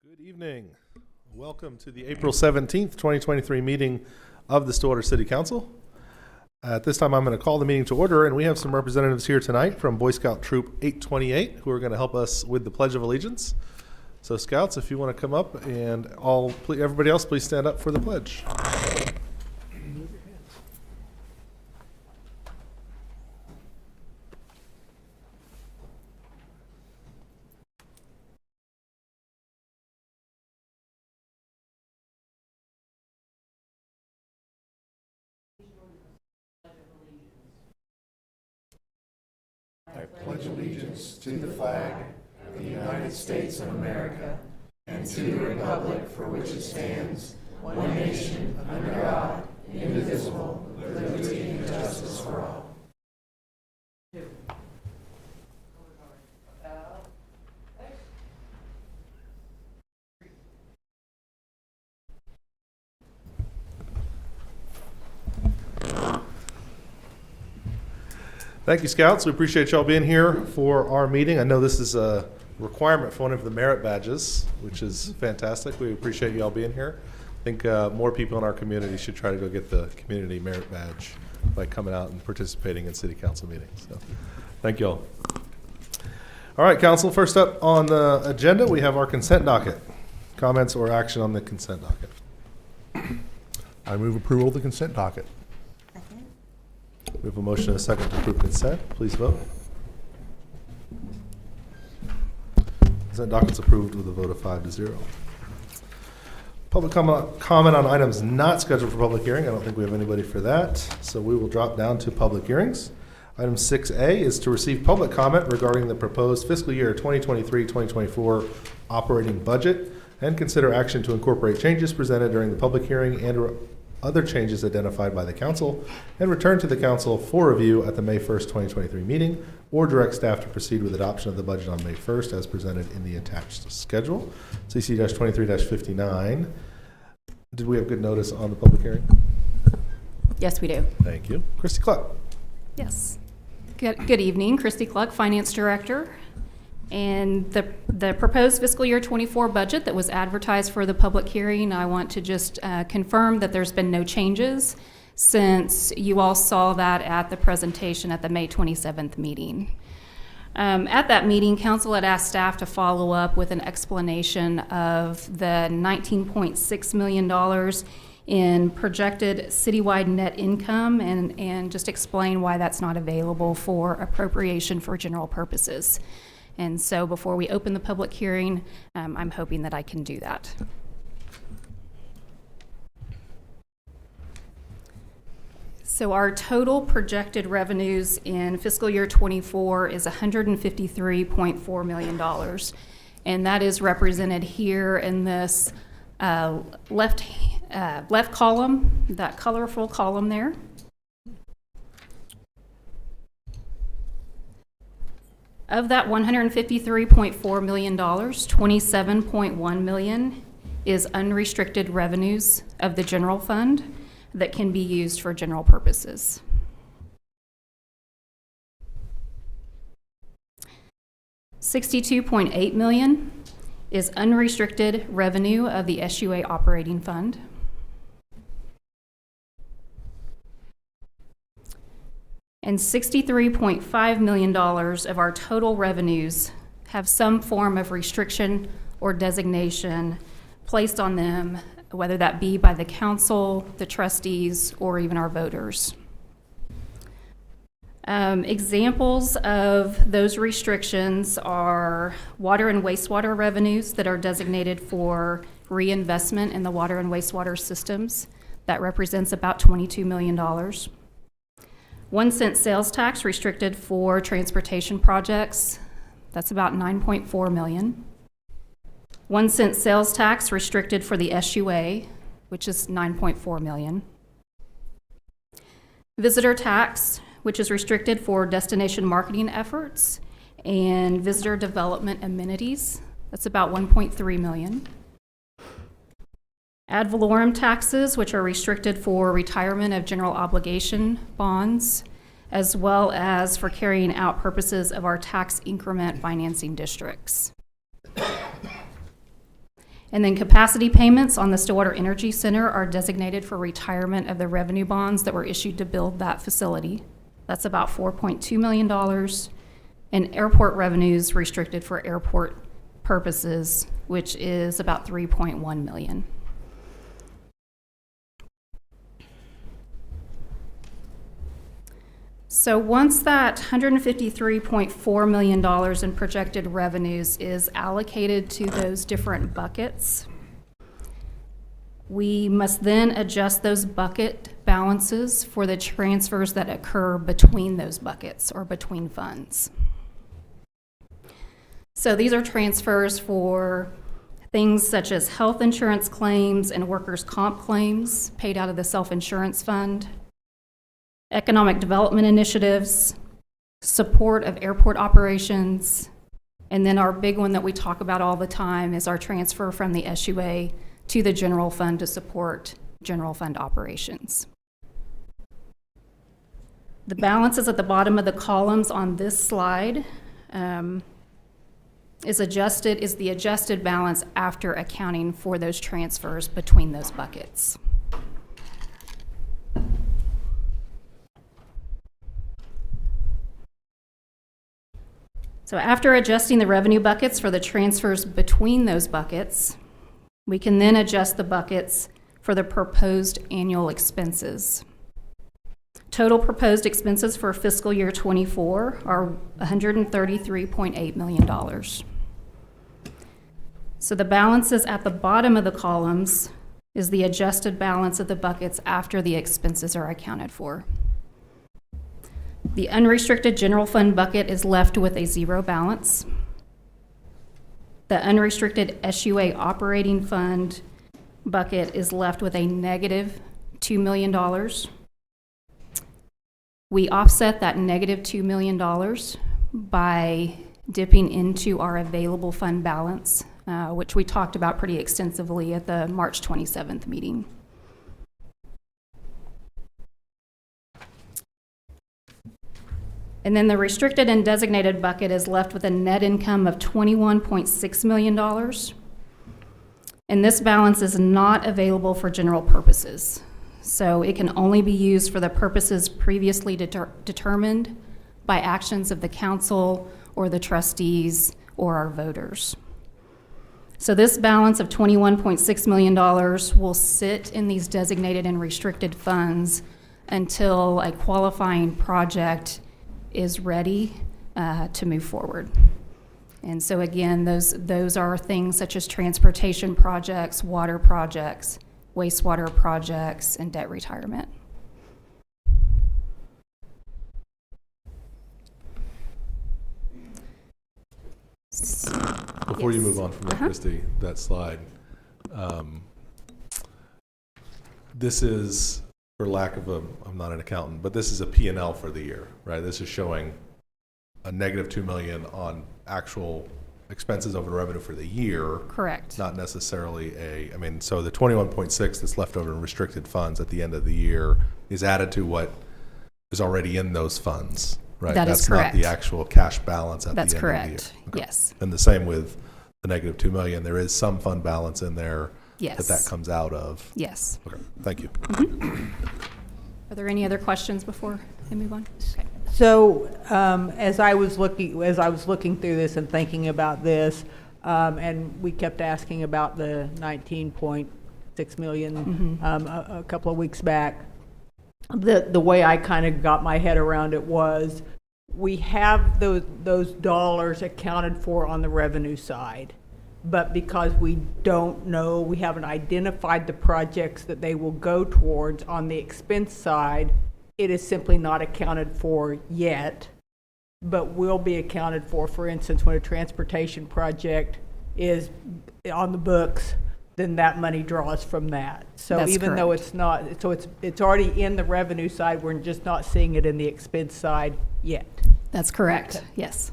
Good evening. Welcome to the April 17th, 2023 meeting of the Stillwater City Council. At this time, I'm going to call the meeting to order, and we have some representatives here tonight from Boy Scout Troop 828 who are going to help us with the Pledge of Allegiance. So Scouts, if you want to come up, and everybody else, please stand up for the pledge. I pledge allegiance to the flag of the United States of America and to the republic for which it stands, one nation, under God, indivisible, with liberty and justice for all. Thank you, Scouts. We appreciate y'all being here for our meeting. I know this is a requirement for one of the merit badges, which is fantastic. We appreciate y'all being here. I think more people in our community should try to go get the community merit badge by coming out and participating in city council meetings. So thank y'all. All right, council, first up on the agenda, we have our consent docket. Comments or action on the consent docket? I move approval of the consent docket. We have a motion and a second to approve consent. Please vote. Consent docket's approved with a vote of 5-0. Public comment on items not scheduled for public hearing. I don't think we have anybody for that, so we will drop down to public hearings. Item 6A is to receive public comment regarding the proposed fiscal year 2023-2024 operating budget and consider action to incorporate changes presented during the public hearing and other changes identified by the council, and return to the council for review at the May 1st, 2023 meeting, or direct staff to proceed with adoption of the budget on May 1st as presented in the attached schedule. CC-23-59. Did we have good notice on the public hearing? Yes, we do. Thank you. Christy Cluck. Yes. Good evening. Christy Cluck, Finance Director. And the proposed fiscal year 24 budget that was advertised for the public hearing, I want to just confirm that there's been no changes since you all saw that at the presentation at the May 27th meeting. At that meeting, council had asked staff to follow up with an explanation of the $19.6 million in projected citywide net income and just explain why that's not available for appropriation for general purposes. And so before we open the public hearing, I'm hoping that I can do that. So our total projected revenues in fiscal year 24 is $153.4 million. And that is represented here in this left column, that colorful column there. Of that $153.4 million, $27.1 million is unrestricted revenues of the general fund that can be used for general purposes. $62.8 million is unrestricted revenue of the SUA operating fund. And $63.5 million of our total revenues have some form of restriction or designation placed on them, whether that be by the council, the trustees, or even our voters. Examples of those restrictions are water and wastewater revenues that are designated for reinvestment in the water and wastewater systems. That represents about $22 million. 1 cent sales tax restricted for transportation projects, that's about $9.4 million. 1 cent sales tax restricted for the SUA, which is $9.4 million. Visitor tax, which is restricted for destination marketing efforts and visitor development amenities, that's about $1.3 million. Ad valorem taxes, which are restricted for retirement of general obligation bonds, as well as for carrying out purposes of our tax increment financing districts. And then capacity payments on the Stillwater Energy Center are designated for retirement of the revenue bonds that were issued to build that facility. That's about $4.2 million. And airport revenues restricted for airport purposes, which is about $3.1 million. So once that $153.4 million in projected revenues is allocated to those different buckets, we must then adjust those bucket balances for the transfers that occur between those buckets or between funds. So these are transfers for things such as health insurance claims and workers' comp claims paid out of the self-insurance fund, economic development initiatives, support of airport operations, and then our big one that we talk about all the time is our transfer from the SUA to the general fund to support general fund operations. The balances at the bottom of the columns on this slide is the adjusted balance after accounting for those transfers between those buckets. So after adjusting the revenue buckets for the transfers between those buckets, we can then adjust the buckets for the proposed annual expenses. Total proposed expenses for fiscal year 24 are $133.8 million. So the balances at the bottom of the columns is the adjusted balance of the buckets after the expenses are accounted for. The unrestricted general fund bucket is left with a zero balance. The unrestricted SUA operating fund bucket is left with a negative $2 million. We offset that negative $2 million by dipping into our available fund balance, which we talked about pretty extensively at the March 27th meeting. And then the restricted and designated bucket is left with a net income of $21.6 million. And this balance is not available for general purposes. So it can only be used for the purposes previously determined by actions of the council or the trustees or our voters. So this balance of $21.6 million will sit in these designated and restricted funds until a qualifying project is ready to move forward. And so again, those are things such as transportation projects, water projects, wastewater projects, and debt retirement. Before you Yes. move on from that, Christy, that slide, this is, for lack of I'm not an accountant, but this is a P&L for the year, right? This is showing a negative $2 million on actual expenses over revenue for the year. Correct. Not necessarily so the 21.6 that's left over in restricted funds at the end of the year is added to what is already in those funds, right? That is That's correct. not the actual cash balance at That's the end correct. of the year. Okay. Yes. And the same with the negative $2 million. There is some fund balance in there Yes. that comes out of. Yes. Okay, thank you. Are there any other questions before I move on? Okay. So as I was looking through this and thinking about this, and we kept asking about the 19.6 million a couple of weeks back, the way I kind of got my head around it was we have those dollars accounted for on the revenue side, but because we don't know, we haven't identified the projects that they will go towards on the expense side, it is simply not accounted for yet, but will be accounted for instance, when a transportation project is on the books, then that money draws from that. So That's even though correct. it's not, so it's already in the revenue side, we're just not seeing it in the expense side yet. That's correct. Okay. Yes.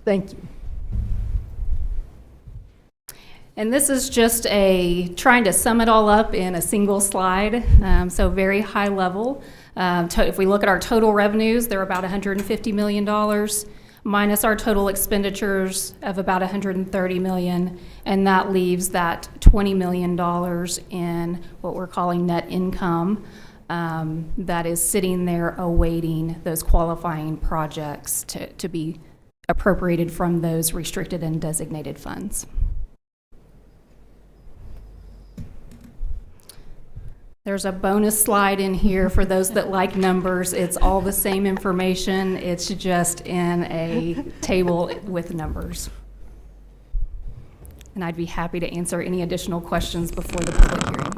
Thank you. And this is just trying to sum it all up in a single slide, so very high level. If we look at our total revenues, they're about $150 million. minus our total expenditures of about $130 million, and that leaves that $20 million in what we're calling net income that is sitting there awaiting those qualifying projects to be appropriated from those restricted and designated funds. There's a bonus slide in here for those that like numbers. It's all the same information. It's just in a table with numbers. And I'd be happy to answer any additional questions before the public hearing.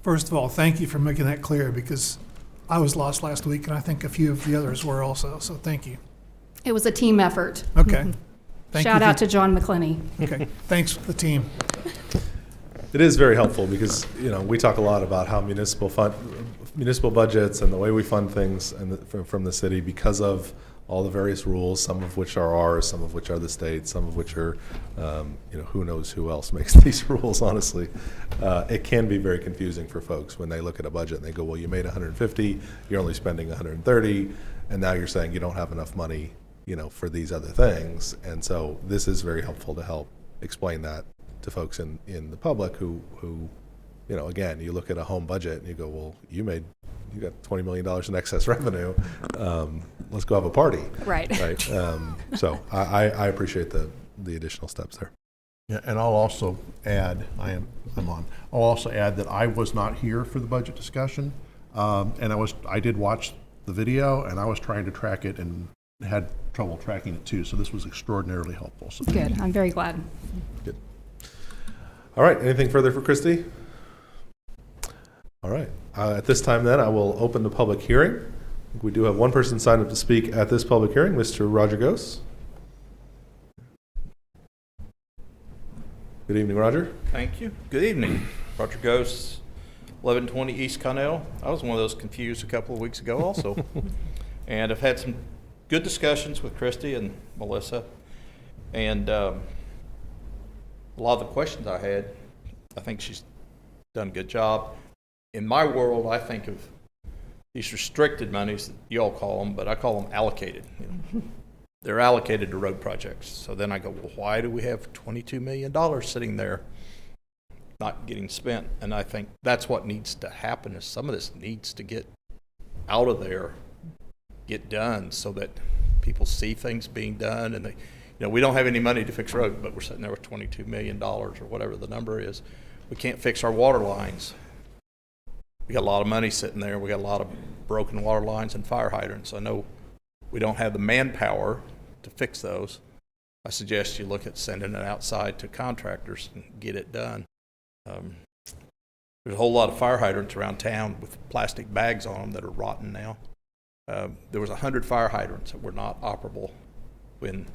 First of all, thank you for making that clear, because I was lost last week, and I think a few of the others were also, so thank you. It was a team effort. Okay. Thank Shout you out to John McClenny. Okay, thanks, the team. It is very helpful because, we talk a lot about how municipal budgets and the way we fund things from the city, because of all the various rules, some of which are ours, some of which are the state's, some of which are, who knows who else makes these rules, honestly. It can be very confusing for folks when they look at a budget and they go, well, you made 150, you're only spending 130, and now you're saying you don't have enough money, for these other things. And so this is very helpful to help explain that to folks in the public who, again, you look at a home budget and you go, well, you got $20 million in excess revenue. Let's go have a party. Right. Right. So I appreciate the additional steps there. Yeah, and I'll also add, I'm on. I'll also add that I was not here for the budget discussion, and I did watch the video, and I was trying to track it and had trouble tracking it too. So this was extraordinarily helpful. So Good. I'm very glad. Good. All right. Anything further for Christy? All right. At this time, then, I will open the public hearing. We do have one person signed up to speak at this public hearing, Mr. Roger Gose. Good evening, Roger. Thank you. Good evening. Roger Gose, 1120 East Connell. I was one of those confused a couple of weeks ago also. And I've had some good discussions with Christy and Melissa. And a lot of the questions I had, I think she's done a good job. In my world, I think of these restricted monies, that you all call them, but I call them allocated. They're allocated to road projects. So then I go, well, why do we have $22 million sitting there not getting spent? And I think that's what needs to happen, is some of this needs to get out of there, get done, so that people see things being done. And we don't have any money to fix road, but we're sitting there with $22 million or whatever the number is. We can't fix our water lines. We got a lot of money sitting there. We got a lot of broken water lines and fire hydrants. I know we don't have the manpower to fix those. I suggest you look at sending it outside to contractors and get it done. There's a whole lot of fire hydrants around town with plastic bags on them that are rotten now. There was 100 fire hydrants that were not operable when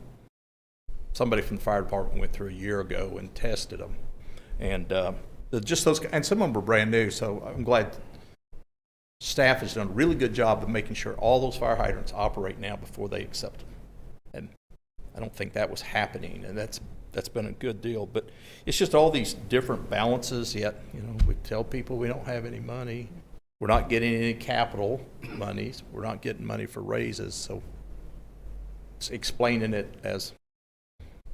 somebody from the fire department went through a year ago and tested them. And just those, and some of them were brand new, so I'm glad staff has done a really good job of making sure all those fire hydrants operate now before they accept them. And I don't think that was happening, and that's been a good deal. But it's just all these different balances, yet we tell people we don't have any money. We're not getting any capital monies. We're not getting money for raises, so it's explaining it as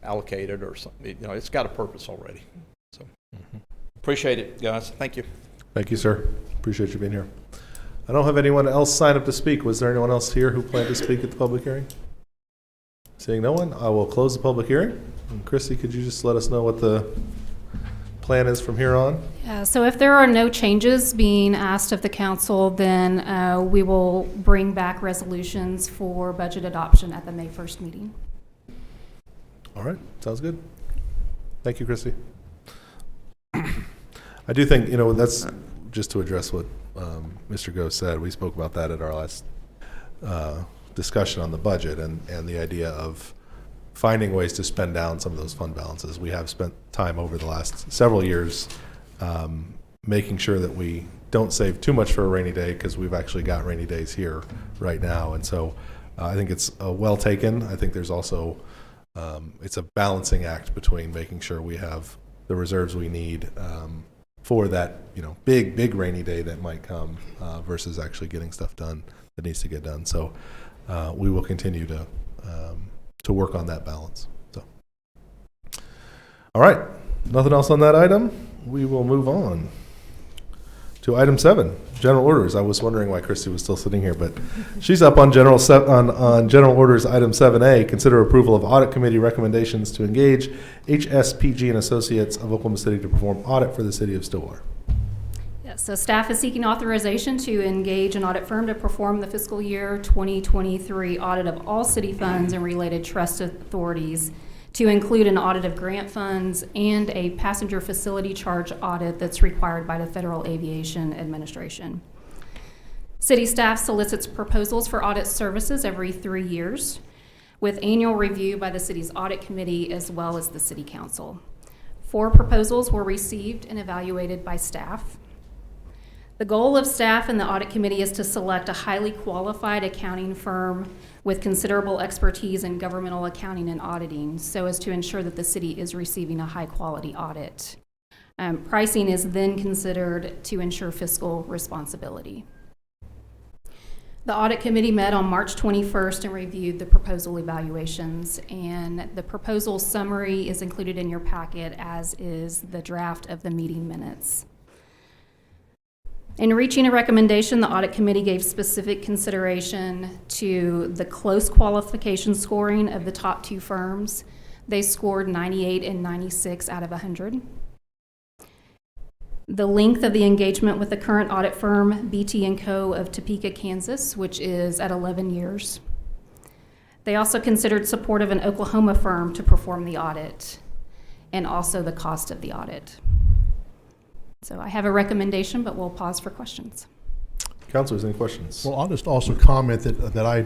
allocated or something. It's got a purpose already. So appreciate it, guys. Thank you. Thank you, sir. Appreciate you being here. I don't have anyone else sign up to speak. Was there anyone else here who planned to speak at the public hearing? Seeing no one, I will close the public hearing. And Christy, could you just let us know what the plan is from here on? So if there are no changes being asked of the council, then we will bring back resolutions for budget adoption at the May 1st meeting. All right, sounds good. Thank you, Christy. I do think, that's just to address what Mr. Gose said. We spoke about that at our last discussion on the budget and the idea of finding ways to spend down some of those fund balances. We have spent time over the last several years making sure that we don't save too much for a rainy day, because we've actually got rainy days here right now. And so I think it's well taken. I think there's also, it's a balancing act between making sure we have the reserves we need for that, big rainy day that might come versus actually getting stuff done that needs to get done. So we will continue to work on that balance. So, all right, nothing else on that item. We will move on to item 7, general orders. I was wondering why Christy was still sitting here, but she's up on on general orders item 7A. Consider approval of audit committee recommendations to engage HSPG and Associates of Oklahoma City to perform audit for the city of Stillwater. Yes, so staff is seeking authorization to engage an audit firm to perform the fiscal year 2023 audit of all city funds and related trust authorities, to include an audit of grant funds and a passenger facility charge audit that's required by the Federal Aviation Administration. City staff solicits proposals for audit services every 3 years, with annual review by the city's audit committee as well as the city council. 4 proposals were received and evaluated by staff. The goal of staff and the audit committee is to select a highly qualified accounting firm with considerable expertise in governmental accounting and auditing, so as to ensure that the city is receiving a high-quality audit. Pricing is then considered to ensure fiscal responsibility. The audit committee met on March 21st and reviewed the proposal evaluations, and the proposal summary is included in your packet, as is the draft of the meeting minutes. In reaching a recommendation, the audit committee gave specific consideration to the close qualification scoring of the top 2 firms. They scored 98 and 96 out of 100. The length of the engagement with the current audit firm, BT & Co. of Topeka, Kansas, which is at 11 years. They also considered support of an Oklahoma firm to perform the audit, and also the cost of the audit. So I have a recommendation, but we'll pause for questions. Councilors, any questions? Well, I'll just also comment that I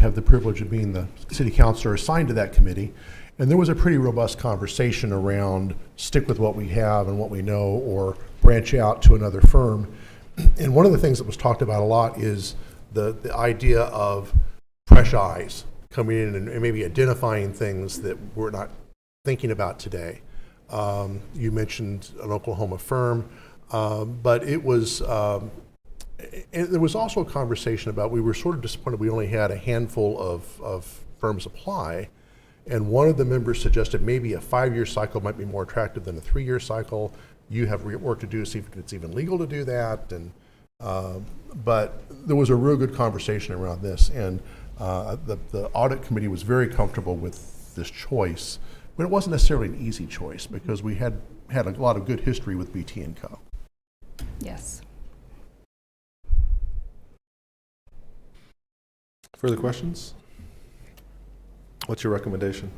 have the privilege of being the city councilor assigned to that committee, and there was a pretty robust conversation around stick with what we have and what we know, or branch out to another firm. And one of the things that was talked about a lot is the idea of fresh eyes coming in and maybe identifying things that we're not thinking about today. You mentioned an Oklahoma firm, but it was, there was also a conversation about, we were sort of disappointed we only had a handful of firms apply, and one of the members suggested maybe a 5-year cycle might be more attractive than a 3-year cycle. You have work to do to see if it's even legal to do that, and but there was a real good conversation around this, and the audit committee was very comfortable with this choice. But it wasn't necessarily an easy choice, because we had a lot of good history with BT & Co. Yes. Further questions? What's your recommendation?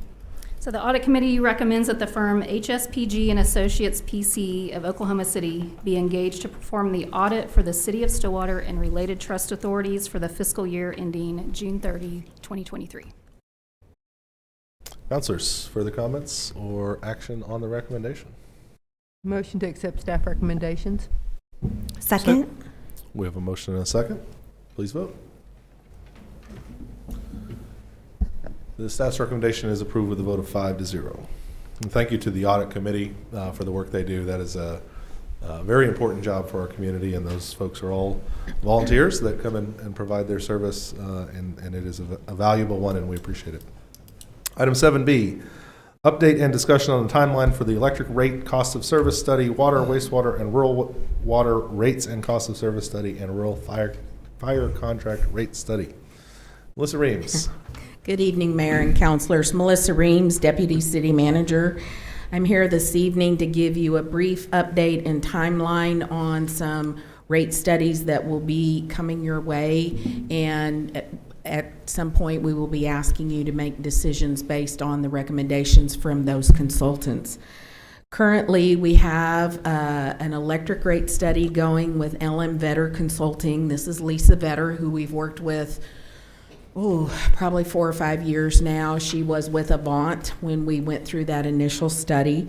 So the audit committee recommends that the firm HSPG and Associates PC of Oklahoma City be engaged to perform the audit for the city of Stillwater and related trust authorities for the fiscal year ending June 30, 2023. Councilors, further comments or action on the recommendation? Motion to accept staff recommendations. Second. We have a motion and a second. Please vote. The staff's recommendation is approved with a vote of 5-0. And thank you to the audit committee for the work they do. That is a very important job for our community, and those folks are all volunteers that come in and provide their service, and it is a valuable one, and we appreciate it. Item 7B, update and discussion on the timeline for the electric rate cost of service study, water, wastewater, and rural water rates and cost of service study, and rural fire contract rate study. Melissa Reams. Good evening, Mayor and Councilors. Melissa Reams, Deputy City Manager. I'm here this evening to give you a brief update and timeline on some rate studies that will be coming your way, and at some point we will be asking you to make decisions based on the recommendations from those consultants. Currently, we have an electric rate study going with LM Vetter Consulting. This is Lisa Vetter, who we've worked with probably 4 or 5 years now. She was with Avant when we went through that initial study.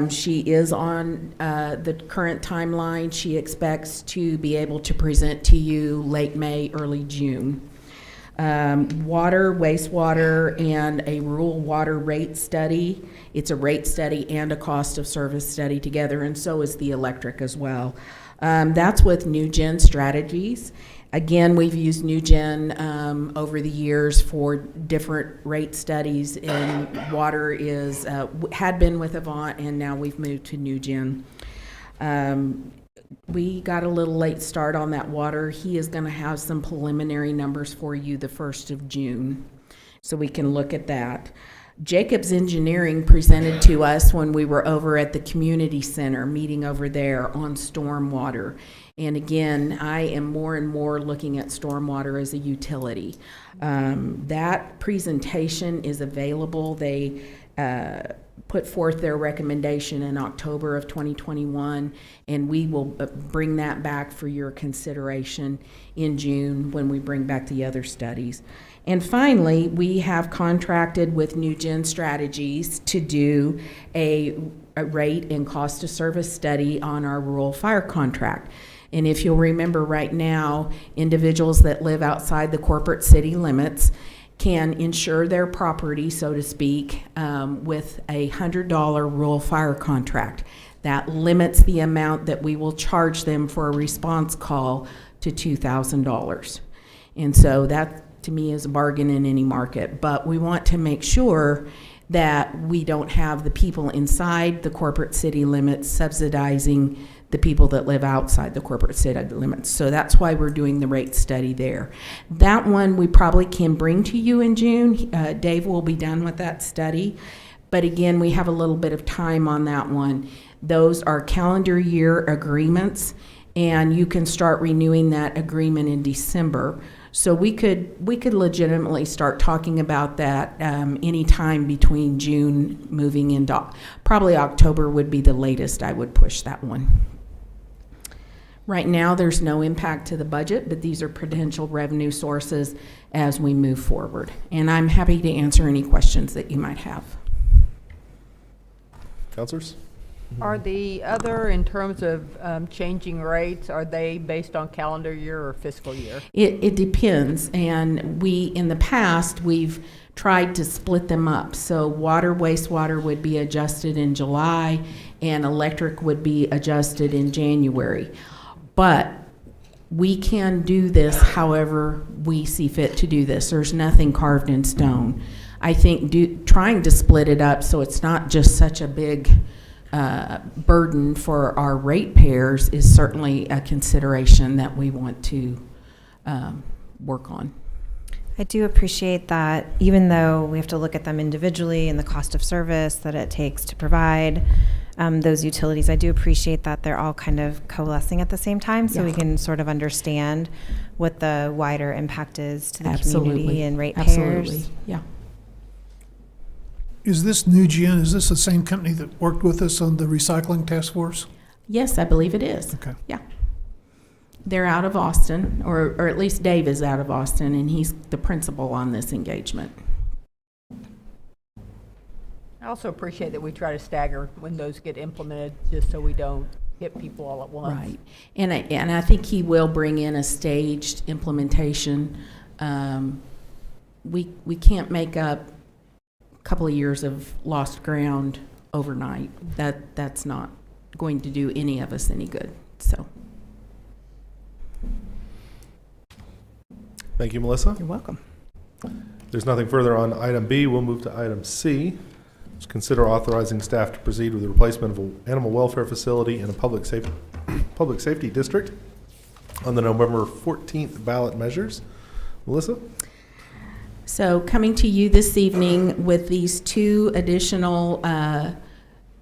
She is on the current timeline. She expects to be able to present to you late May, early June. Water, wastewater, and a rural water rate study. It's a rate study and a cost of service study together, and so is the electric as well. That's with New Gen Strategies. Again, we've used NewGen over the years for different rate studies, and water is had been with Avant, and now we've moved to NewGen. We got a little late start on that water. He is going to have some preliminary numbers for you the 1st of June, so we can look at that. Jacobs Engineering presented to us when we were over at the community center, meeting over there on stormwater. And again, I am more and more looking at stormwater as a utility. That presentation is available. They put forth their recommendation in October of 2021, and we will bring that back for your consideration in June when we bring back the other studies. And finally, we have contracted with NewGen Strategies to do a rate and cost of service study on our rural fire contract. And if you'll remember right now, individuals that live outside the corporate city limits can insure their property, so to speak, with a $100 rural fire contract. That limits the amount that we will charge them for a response call to $2,000. And so that, to me, is a bargain in any market. But we want to make sure that we don't have the people inside the corporate city limits subsidizing the people that live outside the corporate city limits. So that's why we're doing the rate study there. That one we probably can bring to you in June. Dave will be done with that study. But again, we have a little bit of time on that one. Those are calendar year agreements, and you can start renewing that agreement in December. So we could legitimately start talking about that anytime between June moving into probably October would be the latest I would push that one. Right now, there's no impact to the budget, but these are potential revenue sources as we move forward. And I'm happy to answer any questions that you might have. Counselors? Are the other, in terms of changing rates, are they based on calendar year or fiscal year? It depends, and in the past, we've tried to split them up. So water, wastewater would be adjusted in July, and electric would be adjusted in January. But we can do this however we see fit to do this. There's nothing carved in stone. I think trying to split it up so it's not just such a big burden for our ratepayers is certainly a consideration that we want to work on. I do appreciate that, even though we have to look at them individually and the cost of service that it takes to provide those utilities. I do appreciate that they're all kind of coalescing at the same time, so we can sort of understand what the wider impact is to the community and ratepayers. Absolutely, yeah. Is this NewGen, is this the same company that worked with us on the recycling task force? Yes, I believe it is. Okay. Yeah. They're out of Austin, or at least Dave is out of Austin, and he's the principal on this engagement. I also appreciate that we try to stagger when those get implemented, just so we don't hit people all at once. Right. And I think he will bring in a staged implementation. We can't make up a couple of years of lost ground overnight. That's not going to do any of us any good. So. Thank you, Melissa. You're welcome. There's nothing further on item B. We'll move to item C. Just consider authorizing staff to proceed with the replacement of an animal welfare facility in a public safety district on the November 14th ballot measures. Melissa? So coming to you this evening with these two additional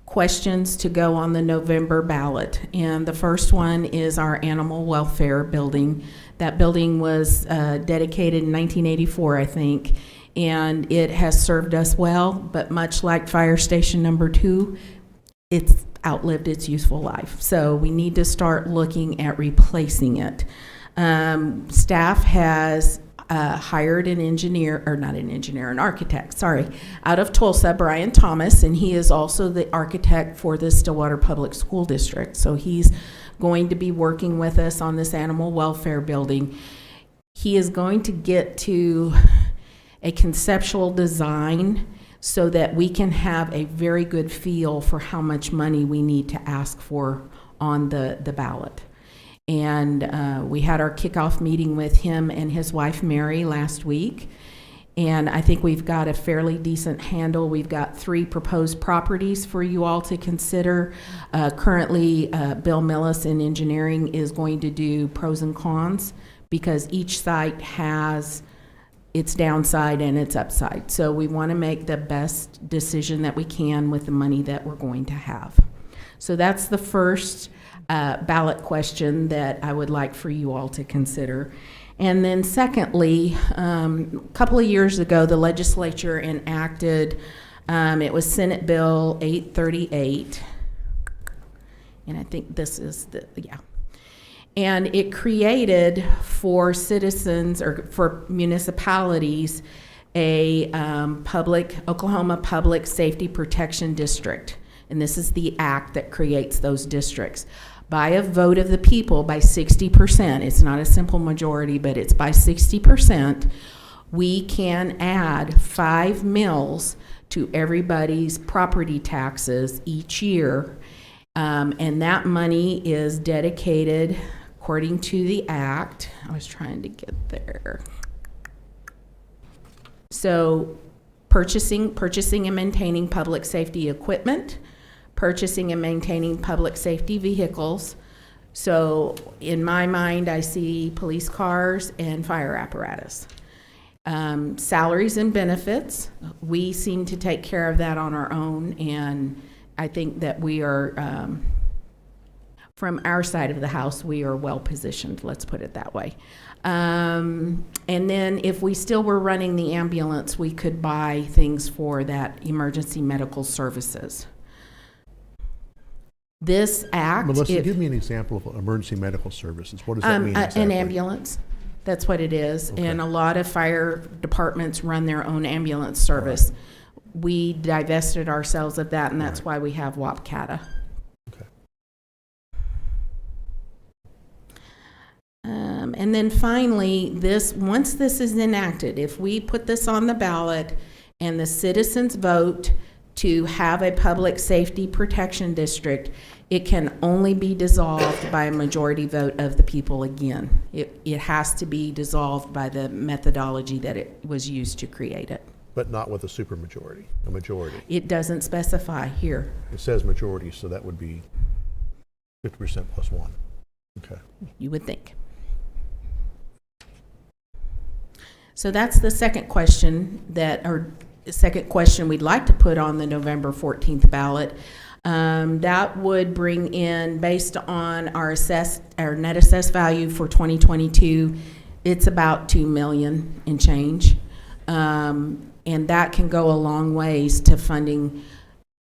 questions to go on the November ballot. And the first one is our animal welfare building. That building was dedicated in 1984, I think, and it has served us well, but much like Fire Station number 2, it's outlived its useful life. So we need to start looking at replacing it. Staff has hired an architect, out of Tulsa, Brian Thomas, and he is also the architect for the Stillwater Public School District. So he's going to be working with us on this animal welfare building. He is going to get to a conceptual design so that we can have a very good feel for how much money we need to ask for on the ballot. And we had our kickoff meeting with him and his wife, Mary, last week. And I think we've got a fairly decent handle. We've got 3 proposed properties for you all to consider. Currently, Bill Millis in engineering is going to do pros and cons because each site has its downside and its upside. So we want to make the best decision that we can with the money that we're going to have. So that's the first ballot question that I would like for you all to consider. And then secondly, a couple of years ago, the legislature enacted, it was Senate Bill 838, and I think this is and it created for citizens or for municipalities a Oklahoma Public Safety Protection District, and this is the act that creates those districts. By a vote of the people, by 60%, it's not a simple majority, but it's by 60%, we can add 5 mills to everybody's property taxes each year. And that money is dedicated, according to the act, I was trying to get there. So purchasing and maintaining public safety equipment, purchasing and maintaining public safety vehicles. So in my mind, I see police cars and fire apparatus. Salaries and benefits, we seem to take care of that on our own, and I think that we are, from our side of the house, we are well positioned, let's put it that way. And then if we still were running the ambulance, we could buy things for that emergency medical services. This act... Melissa, give me an example of emergency medical services. What does that mean exactly? An ambulance. That's what it is. Okay. And a lot of fire departments run their own ambulance service. Right. We divested ourselves of that, and that's why we have WAPCATA. Okay. And then finally, once this is enacted, if we put this on the ballot and the citizens vote to have a public safety protection district, it can only be dissolved by a majority vote of the people again. It has to be dissolved by the methodology that it was used to create it. But not with a supermajority, a majority. It doesn't specify here. It says majority, so that would be 50% plus 1. Okay. You would think. So that's the second question second question we'd like to put on the November 14th ballot. That would bring in, based on our net assessed value for 2022, it's about $2 million and change. And that can go a long ways to funding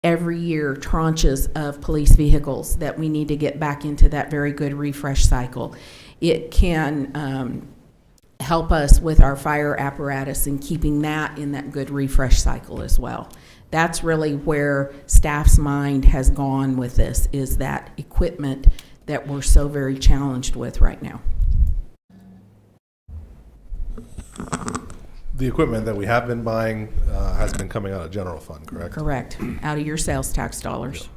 every year tranches of police vehicles that we need to get back into that very good refresh cycle. It can help us with our fire apparatus and keeping that in that good refresh cycle as well. That's really where staff's mind has gone with this, is that equipment that we're so very challenged with right now. The equipment that we have been buying has been coming out of general fund, correct? Correct, out of your sales tax dollars.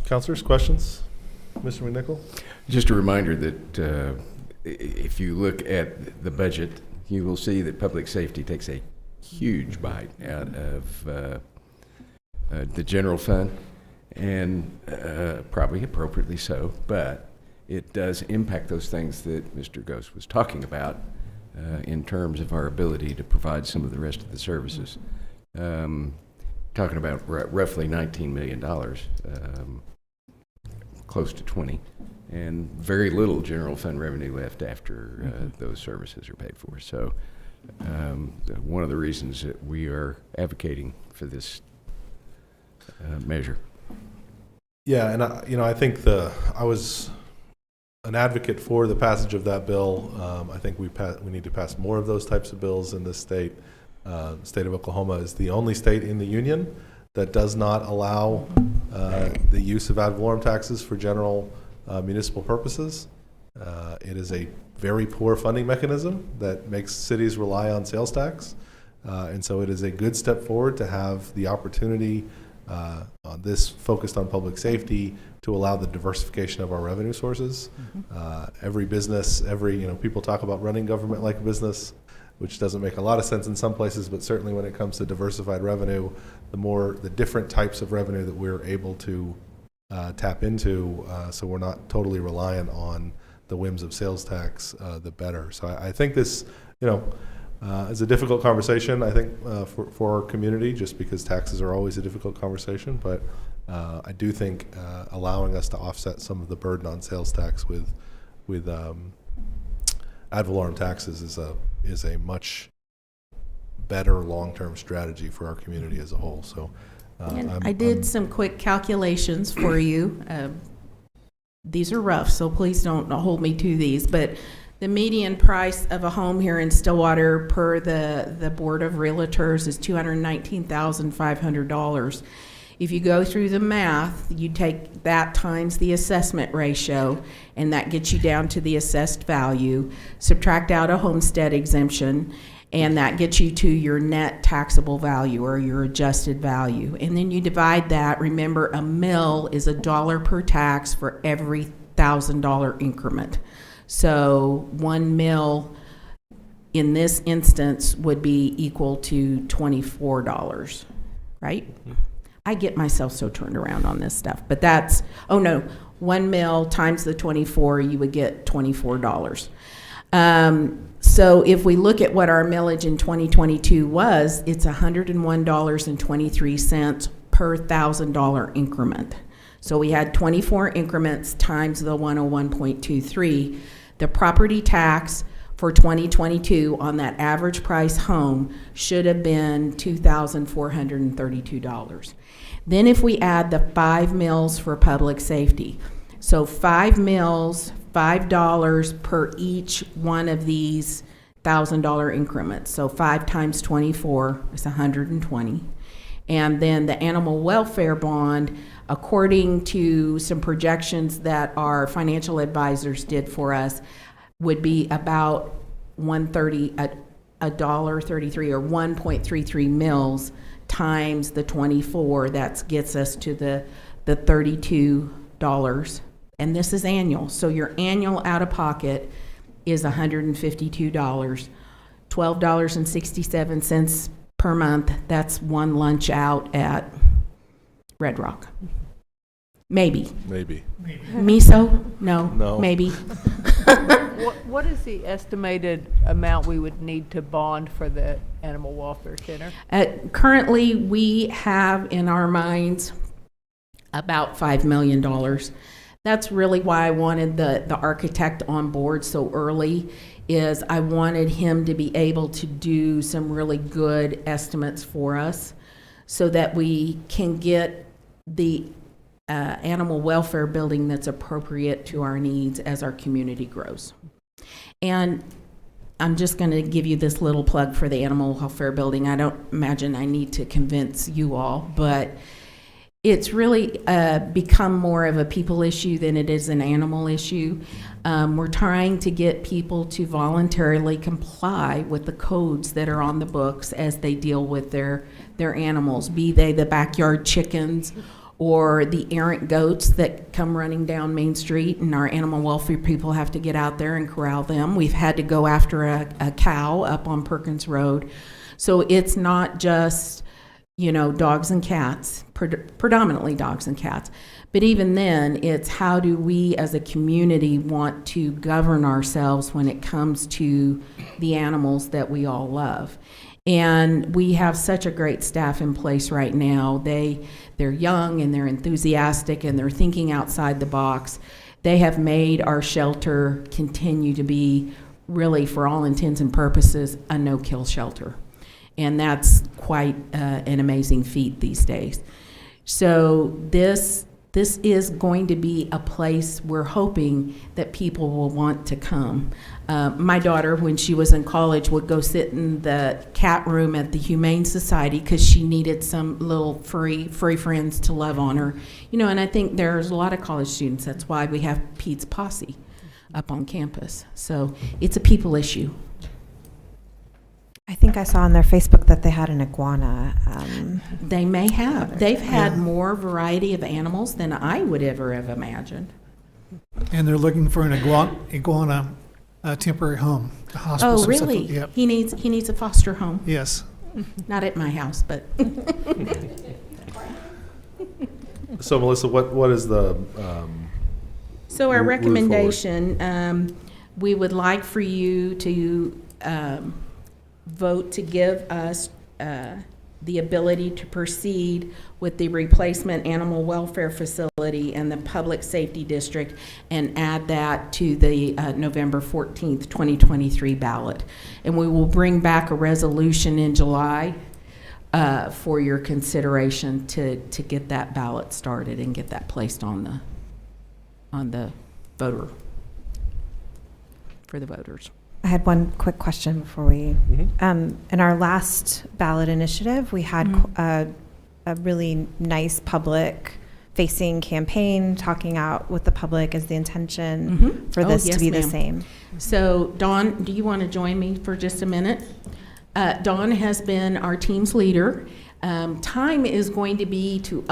Councilors, questions? Mr. McNichol? Just a reminder that if you look at the budget, you will see that public safety takes a huge bite out of the general fund, and probably appropriately so, but it does impact those things that Mr. Ghost was talking about in terms of our ability to provide some of the rest of the services. Talking about roughly $19 million, close to 20, and very little general fund revenue left after those services are paid for. So one of the reasons that we are advocating for this measure. Yeah, and I think I was an advocate for the passage of that bill. I think we need to pass more of those types of bills in this state. The state of Oklahoma is the only state in the union that does not allow the use of ad valorem taxes for general municipal purposes. It is a very poor funding mechanism that makes cities rely on sales tax. And so it is a good step forward to have the opportunity on this focused on public safety to allow the diversification of our revenue sources. Every business, people talk about running government like a business, which doesn't make a lot of sense in some places, but certainly when it comes to diversified revenue, the different types of revenue that we're able to tap into, so we're not totally reliant on the whims of sales tax, the better. So I think this, is a difficult conversation, I think, for our community, just because taxes are always a difficult conversation. But I do think allowing us to offset some of the burden on sales tax with ad valorem taxes is a much better long-term strategy for our community as a whole. So I did some quick calculations for you. These are rough, so please don't hold me to these, but the median price of a home here in Stillwater per the Board of Realtors is $219,500. If you go through the math, you take that times the assessment ratio, and that gets you down to the assessed value, subtract out a homestead exemption, and that gets you to your net taxable value or your adjusted value. And then you divide that. Remember, a mill is $1 per tax for every $1,000 increment. So 1 mill in this instance would be equal to $24, right? I get myself so turned around on this stuff, but that's, 1 mil times the 24, you would get $24. So if we look at what our millage in 2022 was, it's $101.23 per $1,000 increment. So we had 24 increments times the 101.23. The property tax for 2022 on that average price home should have been $2,432. Then if we add the 5 mills for public safety, so 5 mills, $5 per each one of these $1,000 increments. So 5 times 24 is 120. And then the animal welfare bond, according to some projections that our financial advisors did for us, would be about $1.33 or 1.33 mils times the 24. That gets us to the $32. And this is annual. So your annual out of pocket is $152, $12.67 per month. That's one lunch out at Red Rock. Maybe. Miso? No. Maybe. What is the estimated amount we would need to bond for the Animal Welfare Center? Currently, we have in our minds about $5 million. That's really why I wanted the architect on board so early, is I wanted him to be able to do some really good estimates for us so that we can get the animal welfare building that's appropriate to our needs as our community grows. And I'm just going to give you this little plug for the animal welfare building. I don't imagine I need to convince you all, but it's really become more of a people issue than it is an animal issue. We're trying to get people to voluntarily comply with the codes that are on the books as they deal with their animals, be they the backyard chickens or the errant goats that come running down Main Street, and our animal welfare people have to get out there and corral them. We've had to go after a cow up on Perkins Road. So it's not just dogs and cats, predominantly dogs and cats. But even then, it's how do we as a community want to govern ourselves when it comes to the animals that we all love. And we have such a great staff in place right now. They're young and they're enthusiastic and they're thinking outside the box. They have made our shelter continue to be really, for all intents and purposes, a no-kill shelter. And that's quite an amazing feat these days. So this is going to be a place we're hoping that people will want to come. My daughter, when she was in college, would go sit in the cat room at the Humane Society because she needed some little furry friends to love on her. And I think there's a lot of college students. That's why we have Pete's Posse up on campus. So it's a people issue. I think think I saw on their Facebook that they had an iguana. They may have. They've had more variety of animals than I would ever have imagined. And they're looking for an iguana temporary home, a hospice. Oh, and stuff. really? Yep. He needs a foster home. Yes. Not at my house, but So Melissa, what is the, so our Move forward. recommendation, we would like for you to vote to give us the ability to proceed with the replacement animal welfare facility in the public safety district and add that to the November 14th, 2023 ballot. And we will bring back a resolution in July for your consideration to get that ballot started and get that placed on the voter, for the voters. I had one quick question before we. In our last ballot initiative, we had a really nice public-facing campaign talking out with the public as the intention for Oh, this yes, to be the ma'am. same. So Dawn, do you want to join me for just a minute? Dawn has been our team's leader. Time is going to be to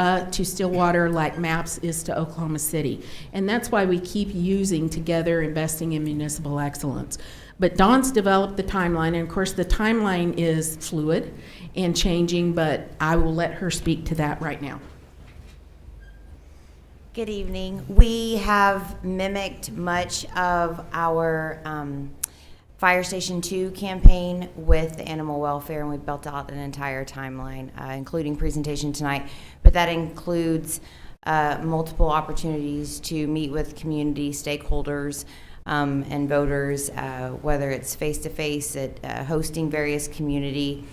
Stillwater like MAPS is to Oklahoma City. And that's why we keep using Together Investing in Municipal Excellence. But Dawn's developed the timeline, and of course the timeline is fluid and changing, but I will let her speak to that right now. Good evening. We have mimicked much of our Fire Station 2 campaign with the animal welfare, and we built out an entire timeline, including presentation tonight. But that includes multiple opportunities to meet with community stakeholders and voters, whether it's face-to-face at hosting various community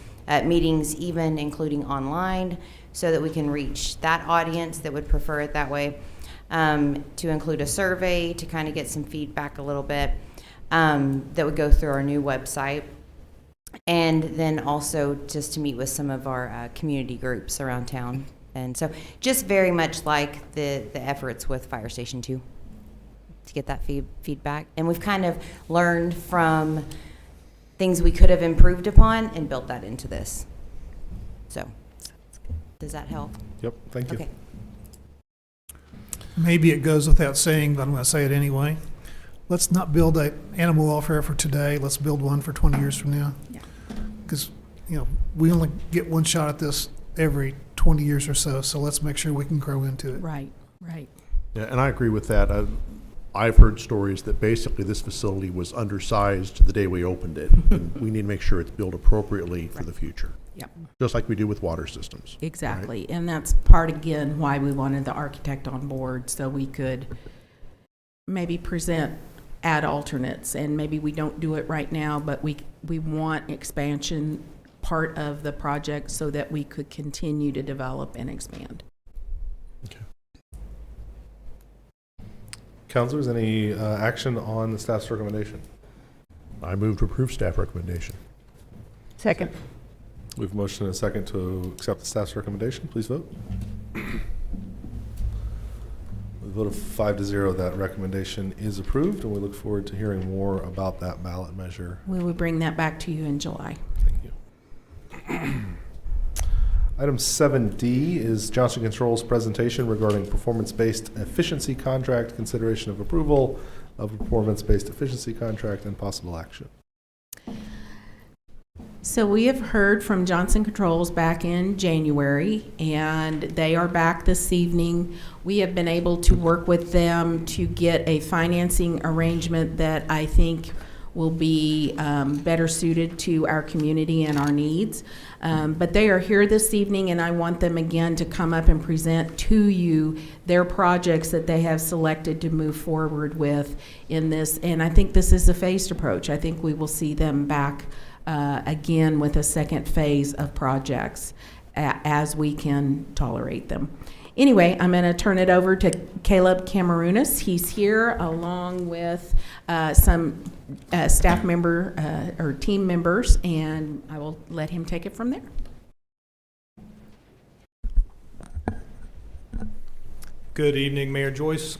meetings, even including online, so that we can reach that audience that would prefer it that way, to include a survey to kind of get some feedback a little bit, that would go through our new website, and then also just to meet with some of our community groups around town. And so just very much like the efforts with Fire Station 2 to get that feedback. And we've kind of learned from things we could have improved upon and built that into this. So does that help? yep, thank you. Okay. Maybe it goes without saying, but I'm going to say it anyway. Let's not build an animal welfare for today. Let's build one for 20 years from now. Yeah. Because, we only get one shot at this every 20 years or so. So let's make sure we can grow into it. Right, right. Yeah, and I agree with that. I've heard stories that basically this facility was undersized the day we opened it. And we need to make sure it's built appropriately for the future, Yep, just like we do with water systems. exactly. And that's part, again, why we wanted the architect on board, so we could maybe add alternates. And maybe we don't do it right now, but we want expansion part of the project so that we could continue to develop and expand. Okay. Counselors, any action on the staff's recommendation? I move to approve staff recommendation. Second. We have a motion and a second to accept the staff's recommendation. Please vote. With a vote of 5-0, that recommendation is approved, and we look forward to hearing more about that ballot measure. We will bring that back to you in July. Thank you. Item 7D is Johnson Controls presentation regarding performance-based efficiency contract, consideration of approval of a performance-based efficiency contract, and possible action. So we have heard from Johnson Controls back in January, and they are back this evening. We have been able to work with them to get a financing arrangement that I think will be better suited to our community and our needs. But they are here this evening, and I want them again to come up and present to you their projects that they have selected to move forward with in this. And I think this is a phased approach. I think we will see them back again with a second phase of projects as we can tolerate them. Anyway, I'm going to turn it over to Caleb Camerunas. He's here along with some staff member or team members, and I will let him take it from there. Good evening, Mayor Joyce,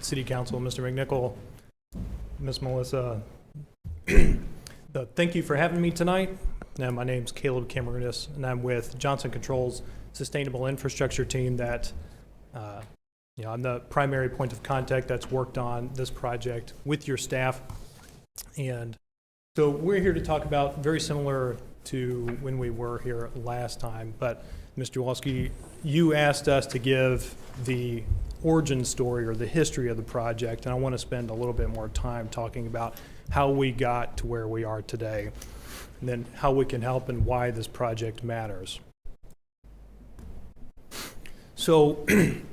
City Council, Mr. McNichol, Miss Melissa. Thank you for having me tonight. Now, my name's Caleb Cameronis, and I'm with Johnson Controls Sustainable Infrastructure Team that, I'm the primary point of contact that's worked on this project with your staff. And so we're here to talk about very similar to when we were here last time, but Mr. Walski, you asked us to give the origin story or the history of the project, and I want to spend a little bit more time talking about how we got to where we are today, and then how we can help and why this project matters. So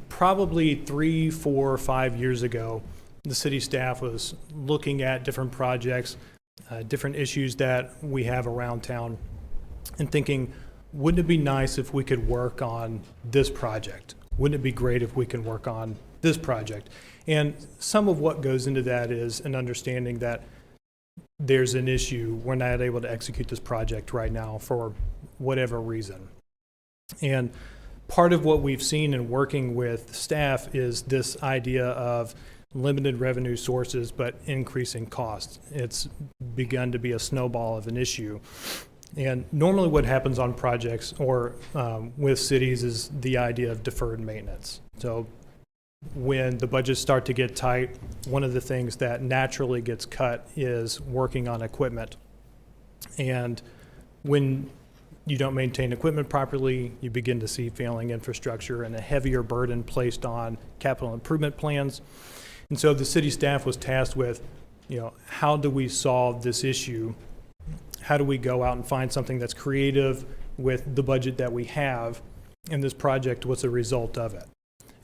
probably 3, 4, 5 years ago, the city staff was looking at different projects, different issues that we have around town, and thinking, wouldn't it be nice if we could work on this project? Wouldn't it be great if we can work on this project? And some of what goes into that is an understanding that there's an issue. We're not able to execute this project right now for whatever reason. And part of what we've seen in working with staff is this idea of limited revenue sources but increasing costs. It's begun to be a snowball of an issue. And normally what happens on projects or with cities is the idea of deferred maintenance. So when the budgets start to get tight, one of the things that naturally gets cut is working on equipment. And when you don't maintain equipment properly, you begin to see failing infrastructure and a heavier burden placed on capital improvement plans. And so the city staff was tasked with, how do we solve this issue? How do we go out and find something that's creative with the budget that we have? And this project was a result of it.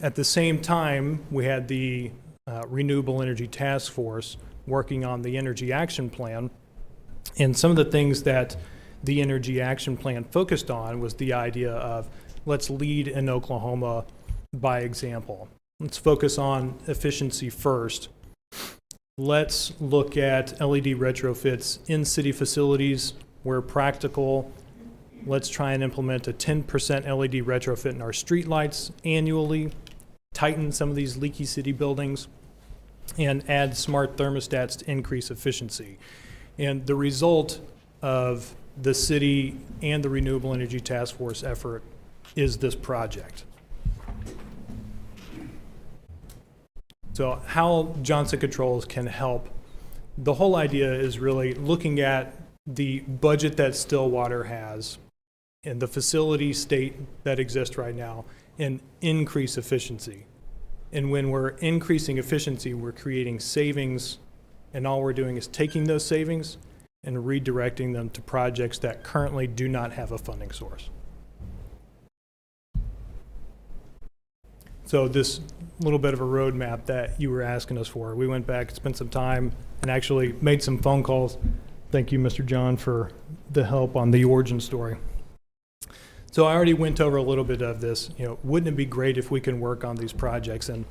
At the same time, we had the Renewable Energy Task Force working on the Energy Action Plan. And some of the things that the Energy Action Plan focused on was the idea of, let's lead in Oklahoma by example. Let's focus on efficiency first. Let's look at LED retrofits in city facilities where practical. Let's try and implement a 10% LED retrofit in our streetlights annually, tighten some of these leaky city buildings, and add smart thermostats to increase efficiency. And the result of the city and the Renewable Energy Task Force effort is this project. So how Johnson Controls can help, the whole idea is really looking at the budget that Stillwater has and the facility state that exists right now and increase efficiency. And when we're increasing efficiency, we're creating savings, and all we're doing is taking those savings and redirecting them to projects that currently do not have a funding source. So this little bit of a roadmap that you were asking us for, we went back, spent some time, and actually made some phone calls. Thank you, Mr. John, for the help on the origin story. So I already went over a little bit of this. Wouldn't it be great if we can work on these projects? And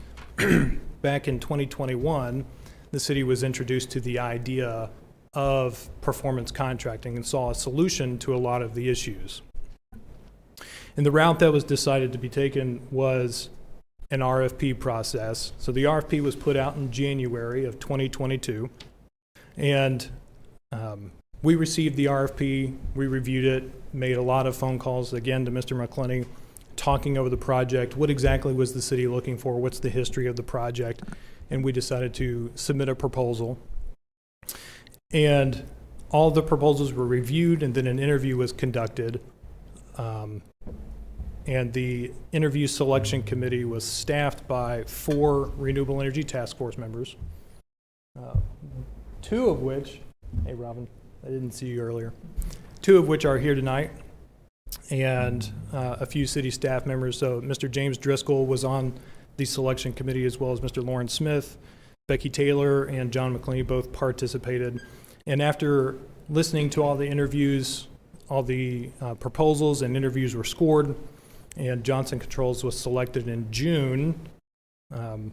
back in 2021, the city was introduced to the idea of performance contracting and saw a solution to a lot of the issues. And the route that was decided to be taken was an RFP process. So the RFP was put out in January of 2022, and we received the RFP, we reviewed it, made a lot of phone calls again to Mr. McClenny, talking over the project, what exactly was the city looking for, what's the history of the project, and we decided to submit a proposal. And all the proposals were reviewed, and then an interview was conducted. And the interview selection committee was staffed by 4 Renewable Energy Task Force members, 2 of which, hey Robin, I didn't see you earlier, 2 of which are here tonight, and a few city staff members. So Mr. James Driscoll was on the selection committee, as well as Mr. Lawrence Smith, Becky Taylor, and John McClenny both participated. And after listening to all the interviews, all the proposals and interviews were scored, and Johnson Controls was selected in June. The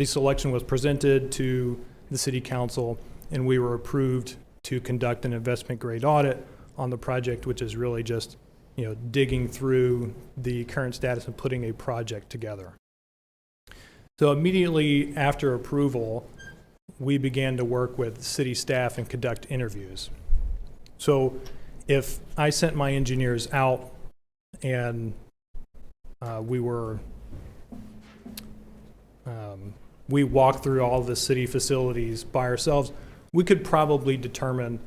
selection was presented to the city council, and we were approved to conduct an investment grade audit on the project, which is really just, digging through the current status and putting a project together. So immediately after approval, we began to work with city staff and conduct interviews. So if I sent my engineers out and we walked through all the city facilities by ourselves, we could probably determine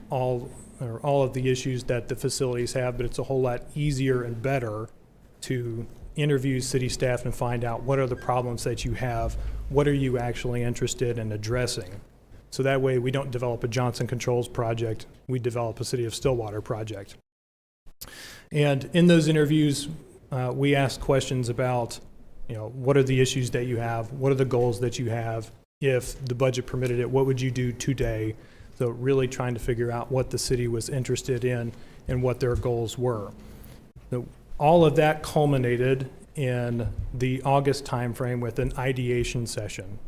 all of the issues that the facilities have, but it's a whole lot easier and better to interview city staff and find out what are the problems that you have, what are you actually interested in addressing. So that way we don't develop a Johnson Controls project, we develop a City of Stillwater project. And in those interviews, we ask questions about, what are the issues that you have? What are the goals that you have? If the budget permitted it, what would you do today? So really trying to figure out what the city was interested in and what their goals were. So all of that culminated in the August timeframe with an ideation session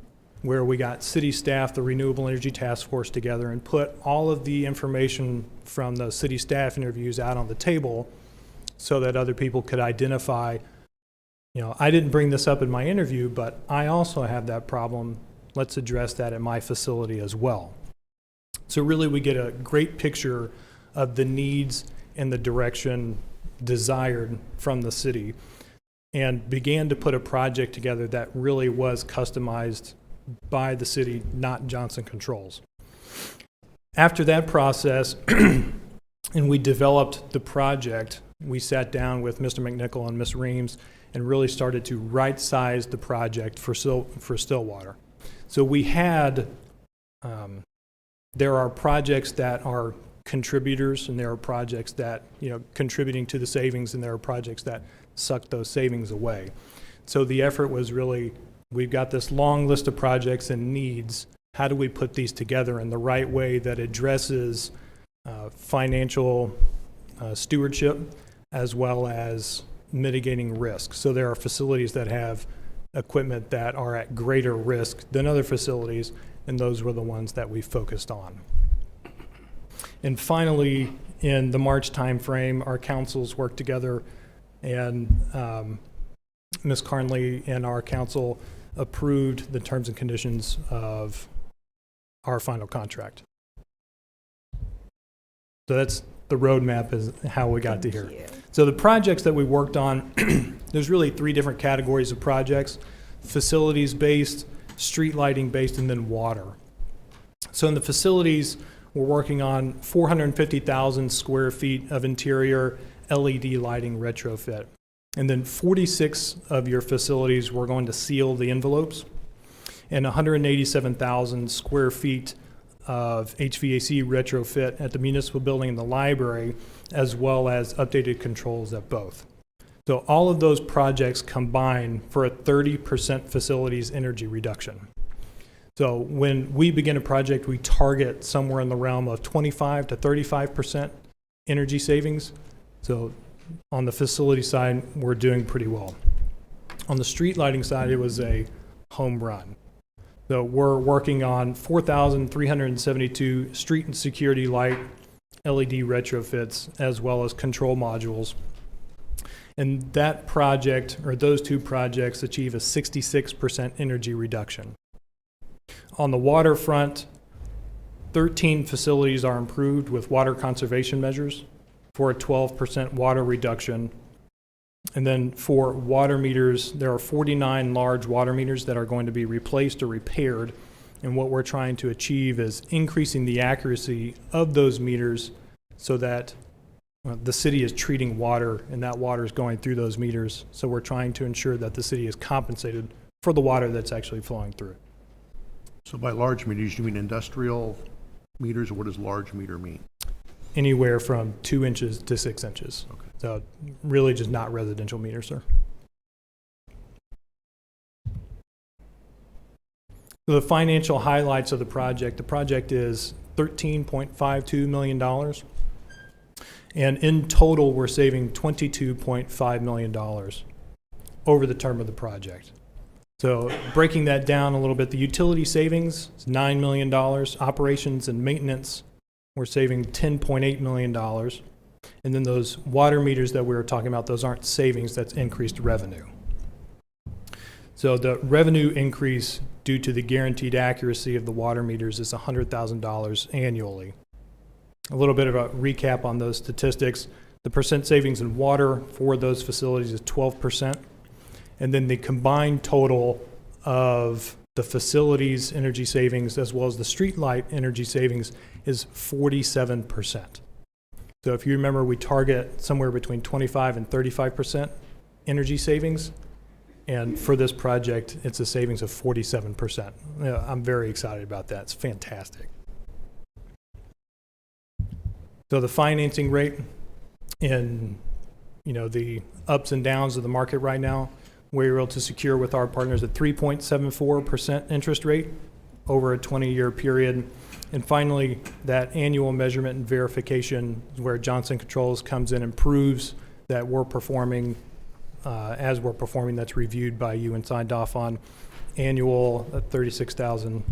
where we got city staff, the Renewable Energy Task Force together and put all of the information from the city staff interviews out on the table so that other people could identify, I didn't bring this up in my interview, but I also have that problem. Let's address that at my facility as well. So really we get a great picture of the needs and the direction desired from the city and began to put a project together that really was customized by the city, not Johnson Controls. After that process, and we developed the project, we sat down with Mr. McNichol and Ms. Reams and really started to right-size the project for Stillwater. So we had, there are projects that are contributors and there are projects that, contributing to the savings, and there are projects that suck those savings away. So the effort was really, we've got this long list of projects and needs. How do we put these together in the right way that addresses financial stewardship as well as mitigating risk? So there are facilities that have equipment that are at greater risk than other facilities, and those were the ones that we focused on. And finally, in the March timeframe, our councils worked together, and Ms. Carnley and our council approved the terms and conditions of our final contract. So that's the roadmap, is how we got to here. So the projects that we worked on, there's really 3 different categories of projects: facilities-based, street lighting-based, and then water. So in the facilities, we're working on 450,000 square feet of interior LED lighting retrofit. And then 46 of your facilities, we're going to seal the envelopes, and 187,000 square feet of HVAC retrofit at the municipal building and the library, as well as updated controls at both. So all of those projects combine for a 30% facilities energy reduction. So when we begin a project, we target somewhere in the realm of 25 to 35% energy savings. So on the facility side, we're doing pretty well. On the street lighting side, it was a home run. So we're working on 4,372 street and security light LED retrofits, as well as control modules. And that project, or those 2 projects, achieve a 66% energy reduction. On the waterfront, 13 facilities are improved with water conservation measures for a 12% water reduction. And then for water meters, there are 49 large water meters that are going to be replaced or repaired. And what we're trying to achieve is increasing the accuracy of those meters so that the city is treating water and that water is going through those meters. So we're trying to ensure that the city is compensated for the water that's actually flowing through. So by large meters, you mean industrial meters, or what does large meter mean? Anywhere from 2 inches to 6 inches. Okay. So really just not residential meters, sir. So the financial highlights of the project is $13.52 million. And in total, we're saving $22.5 million over the term of the project. So breaking that down a little bit, the utility savings is $9 million. Operations and maintenance, we're saving $10.8 million. And then those water meters that we were talking about, those aren't savings, that's increased revenue. So the revenue increase due to the guaranteed accuracy of the water meters is $100,000 annually. A little bit of a recap on those statistics. The percent savings in water for those facilities is 12%. And then the combined total of the facilities energy savings as well as the streetlight energy savings is 47%. So if you remember, we target somewhere between 25 and 35% energy savings. And for this project, it's a savings of 47%. I'm very excited about that. It's fantastic. So the financing rate in, the ups and downs of the market right now, we're able to secure with our partners a 3.74% interest rate over a 20-year period. And finally, that annual measurement and verification where Johnson Controls comes in and proves that we're performing as we're performing, that's reviewed by you and signed off on, annual $36,000.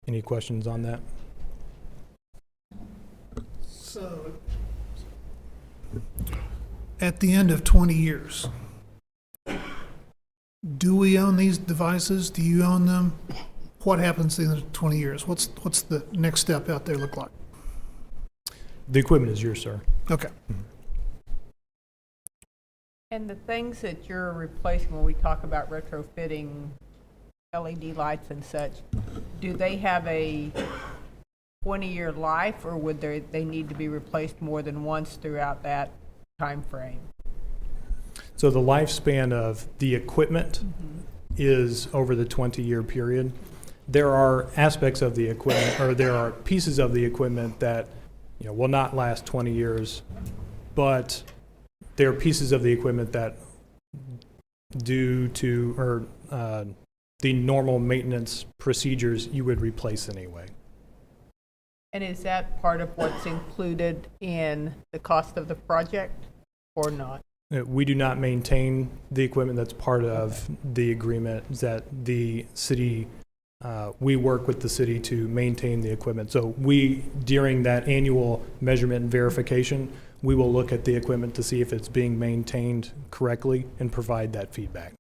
Any questions on that? So, at the end of 20 years, do we own these devices? Do you own them? What happens in the 20 years? What's the next step out there look like? The equipment is yours, sir. Okay. And the things that you're replacing, when we talk about retrofitting LED lights and such, do they have a 20-year life, or would they need to be replaced more than once throughout that time frame? So the lifespan of the equipment is over the 20-year period. There are aspects of the equipment, or there are pieces of the equipment that will not last 20 years, but there are pieces of the equipment that, due to the normal maintenance procedures, you would replace anyway. And is that part of what's included in the cost of the project or not? We do not maintain the equipment. That's part of the agreement, is that the city, we work with the city to maintain the equipment. So during that annual measurement and verification, we will look at the equipment to see if it's being maintained correctly and provide that feedback.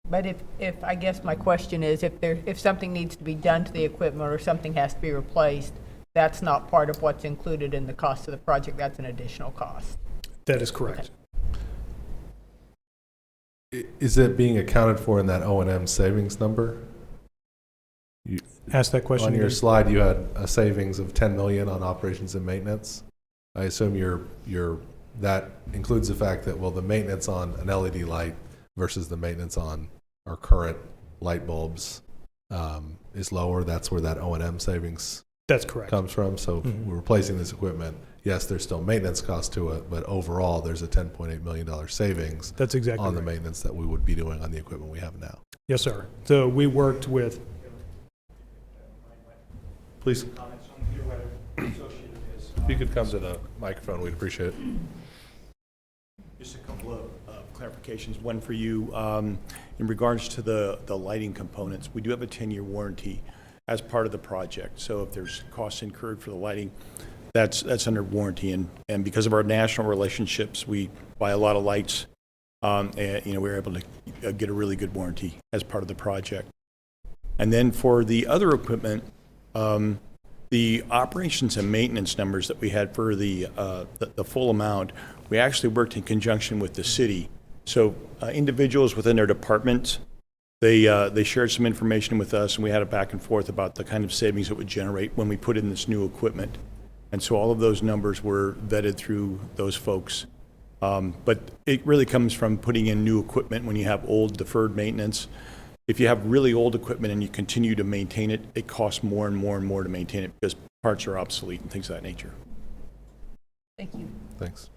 But if I guess my question is, if something needs to be done to the equipment or something has to be replaced, that's not part of what's included in the cost of the project. That's an additional cost. That is correct. I- Is it being accounted for in that O&M savings number? Ask that question On your again. slide, you had a savings of 10 million on operations and maintenance. I assume that includes the fact that, the maintenance on an LED light versus the maintenance on our current light bulbs is lower. That's where that O&M savings That's correct. comes from. So if we're replacing this equipment, yes, there's still maintenance cost to it, but overall, there's a $10.8 million savings That's exactly on the right. maintenance that we would be doing on the equipment we have now. Yes, sir. So we worked with. Please. If you could come to the microphone, we'd appreciate it. Just a couple of clarifications. One for you. In regards to the lighting components, we do have a 10-year warranty as part of the project. So if there's costs incurred for the lighting, that's under warranty. And because of our national relationships, we buy a lot of lights. And, we're able to get a really good warranty as part of the project. And then for the other equipment, the operations and maintenance numbers that we had for the full amount, we actually worked in conjunction with the city. So individuals within their departments, they shared some information with us, and we had a back and forth about the kind of savings it would generate when we put in this new equipment. And so all of those numbers were vetted through those folks. But it really comes from putting in new equipment when you have old deferred maintenance. If you have really old equipment and you continue to maintain it, it costs more and more and more to maintain it because parts are obsolete and things of that nature. Thank you. Thanks.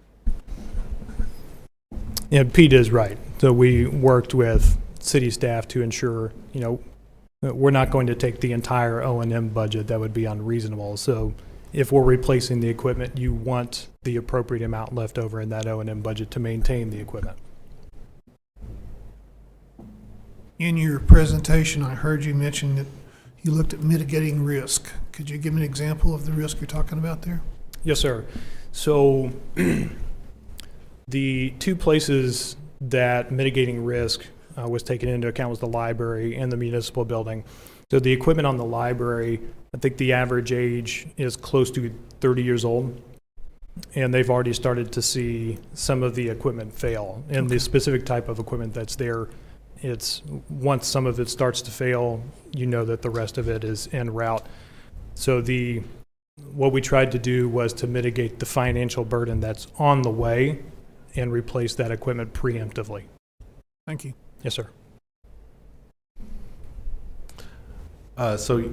Yeah, Pete is right. So we worked with city staff to ensure, that we're not going to take the entire O&M budget. That would be unreasonable. So if we're replacing the equipment, you want the appropriate amount left over in that O&M budget to maintain the equipment. In your presentation, I heard you mention that you looked at mitigating risk. Could you give me an example of the risk you're talking about there? Yes, sir. So the two places that mitigating risk was taken into account was the library and the municipal building. So the equipment on the library, I think the average age is close to 30 years old. And they've already started to see some of the equipment fail. And the specific type of equipment that's there, it's once some of it starts to fail, you know that the rest of it is en route. So what we tried to do was to mitigate the financial burden that's on the way and replace that equipment preemptively. Thank you. Yes, sir. So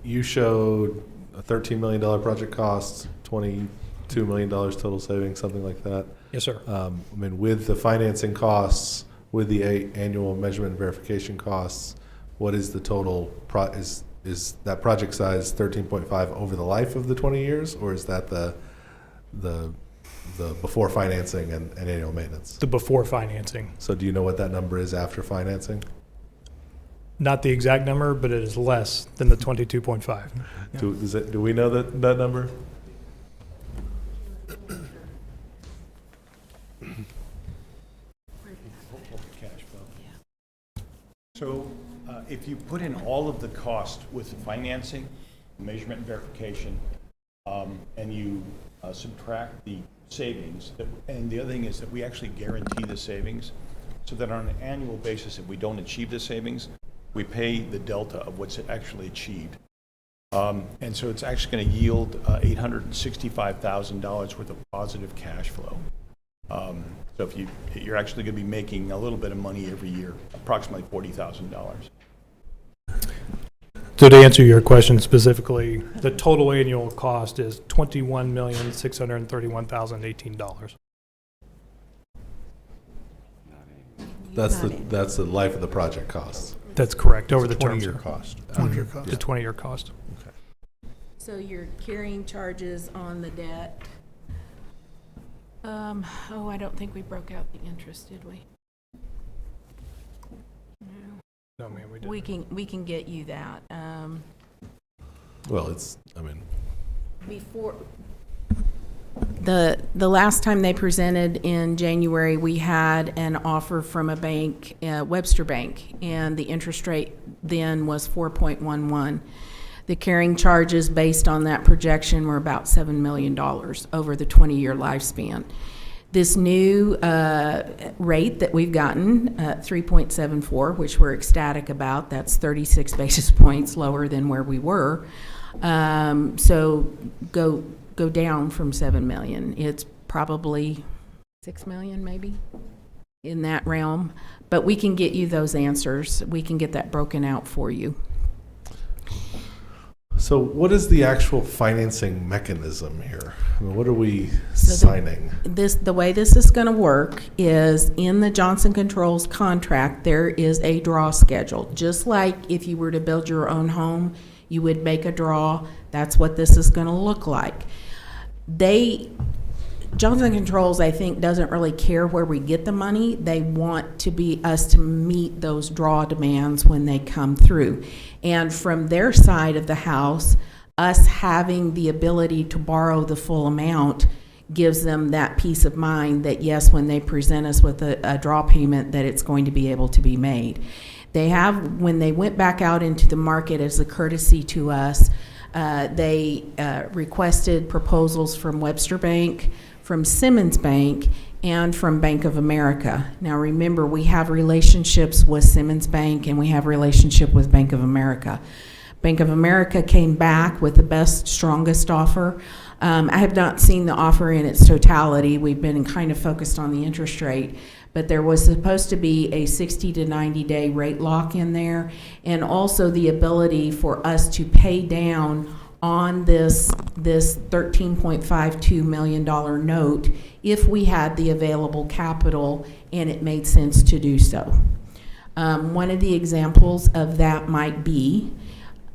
you showed a $13 million project cost, $22 million total savings, something like that. Yes, sir. I mean, with the financing costs, with the annual measurement and verification costs, what is the total, is that project size 13.5 over the life of the 20 years, or is that the before financing and annual maintenance? The before financing. So do you know what that number is after financing? Not the exact number, but it is less than the 22.5. Do we know that number? Cash flow. So if you put in all of the cost with financing, measurement and verification, and you subtract the savings, and the other thing is that we actually guarantee the savings, so that on an annual basis, if we don't achieve the savings, we pay the delta of what's actually achieved. And so it's actually going to yield $865,000 worth of positive cash flow. So if you're actually going to be making a little bit of money every year, approximately $40,000. So to answer your question specifically, the total annual cost is $21,631,018. That's the life of the project cost. That's correct, over the term. 20-year cost. 20-year cost. The 20-year cost. So your carrying charges on the debt, I don't think we broke out the interest, did we? No, ma'am, we didn't. We can get you that. Well, Before, the last time they presented in January, we had an offer from a bank, Webster Bank, and the interest rate then was 4.11. The carrying charges based on that projection were about $7 million over the 20-year lifespan. This new rate that we've gotten, 3.74, which we're ecstatic about, that's 36 basis points lower than where we were. So go down from 7 million. It's probably 6 million, maybe, in that realm. But we can get you those answers. We can get that broken out for you. so what is the actual financing mechanism here? I mean, what are we signing? The way this is going to work is in the Johnson Controls contract, there is a draw schedule. Just like if you were to build your own home, you would make a draw. That's what this is going to look like. Johnson Controls, I think, doesn't really care where we get the money. They want us to meet those draw demands when they come through. And from their side of the house, us having the ability to borrow the full amount gives them that peace of mind that, yes, when they present us with a draw payment, that it's going to be able to be made. When they went back out into the market as a courtesy to us, they requested proposals from Webster Bank, from Simmons Bank, and from Bank of America. Now remember, we have relationships with Simmons Bank and we have relationship with Bank of America. Bank of America came back with the best, strongest offer. I have not seen the offer in its totality. We've been kind of focused on the interest rate, but there was supposed to be a 60 to 90-day rate lock in there, and also the ability for us to pay down on this $13.52 million note if we had the available capital and it made sense to do so. One of the examples of that might be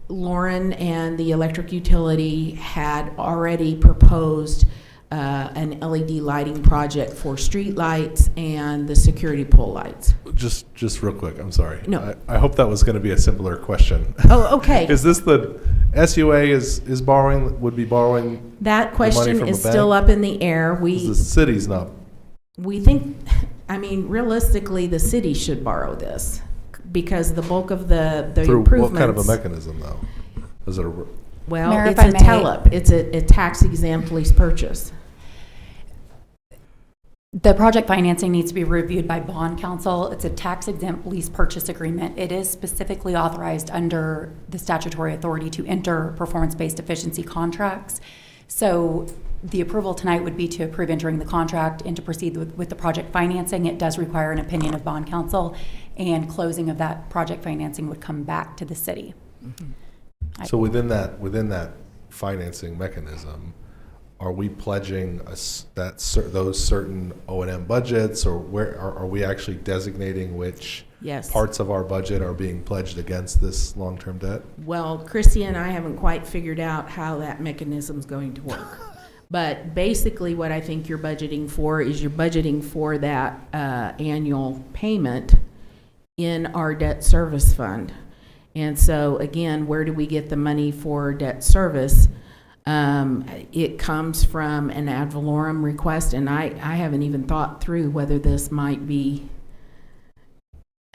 Lauren and the electric utility had already proposed an LED lighting project for street lights and the security pole lights. Just real quick, I'm sorry. No. I hope that was going to be a simpler question. Oh, okay. Is this the SUA would be borrowing That the money question from is a still bank? up in the air. The city's not. We think, I mean, realistically, the city should borrow this because the bulk of the Through improvements. what kind of a mechanism, though? Is it a, Well, Mayor, if it's I a may- TELUP. It's a tax-exempt lease purchase. The project financing needs to be reviewed by bond counsel. It's a tax-exempt lease purchase agreement. It is specifically authorized under the statutory authority to enter performance-based efficiency contracts. So the approval tonight would be to approve entering the contract and to proceed with the project financing. It does require an opinion of bond counsel, and closing of that project financing would come back to the city. so within that financing mechanism, are we pledging those certain O&M budgets, or where are we actually designating which Yes. parts of our budget are being pledged against this long-term debt? Well, Christy and I haven't quite figured out how that mechanism's going to work. But basically, what I think you're budgeting for is you're budgeting for that annual payment in our debt service fund. And so, again, where do we get the money for debt service? It comes from an ad valorem request, and I haven't even thought through whether this might be,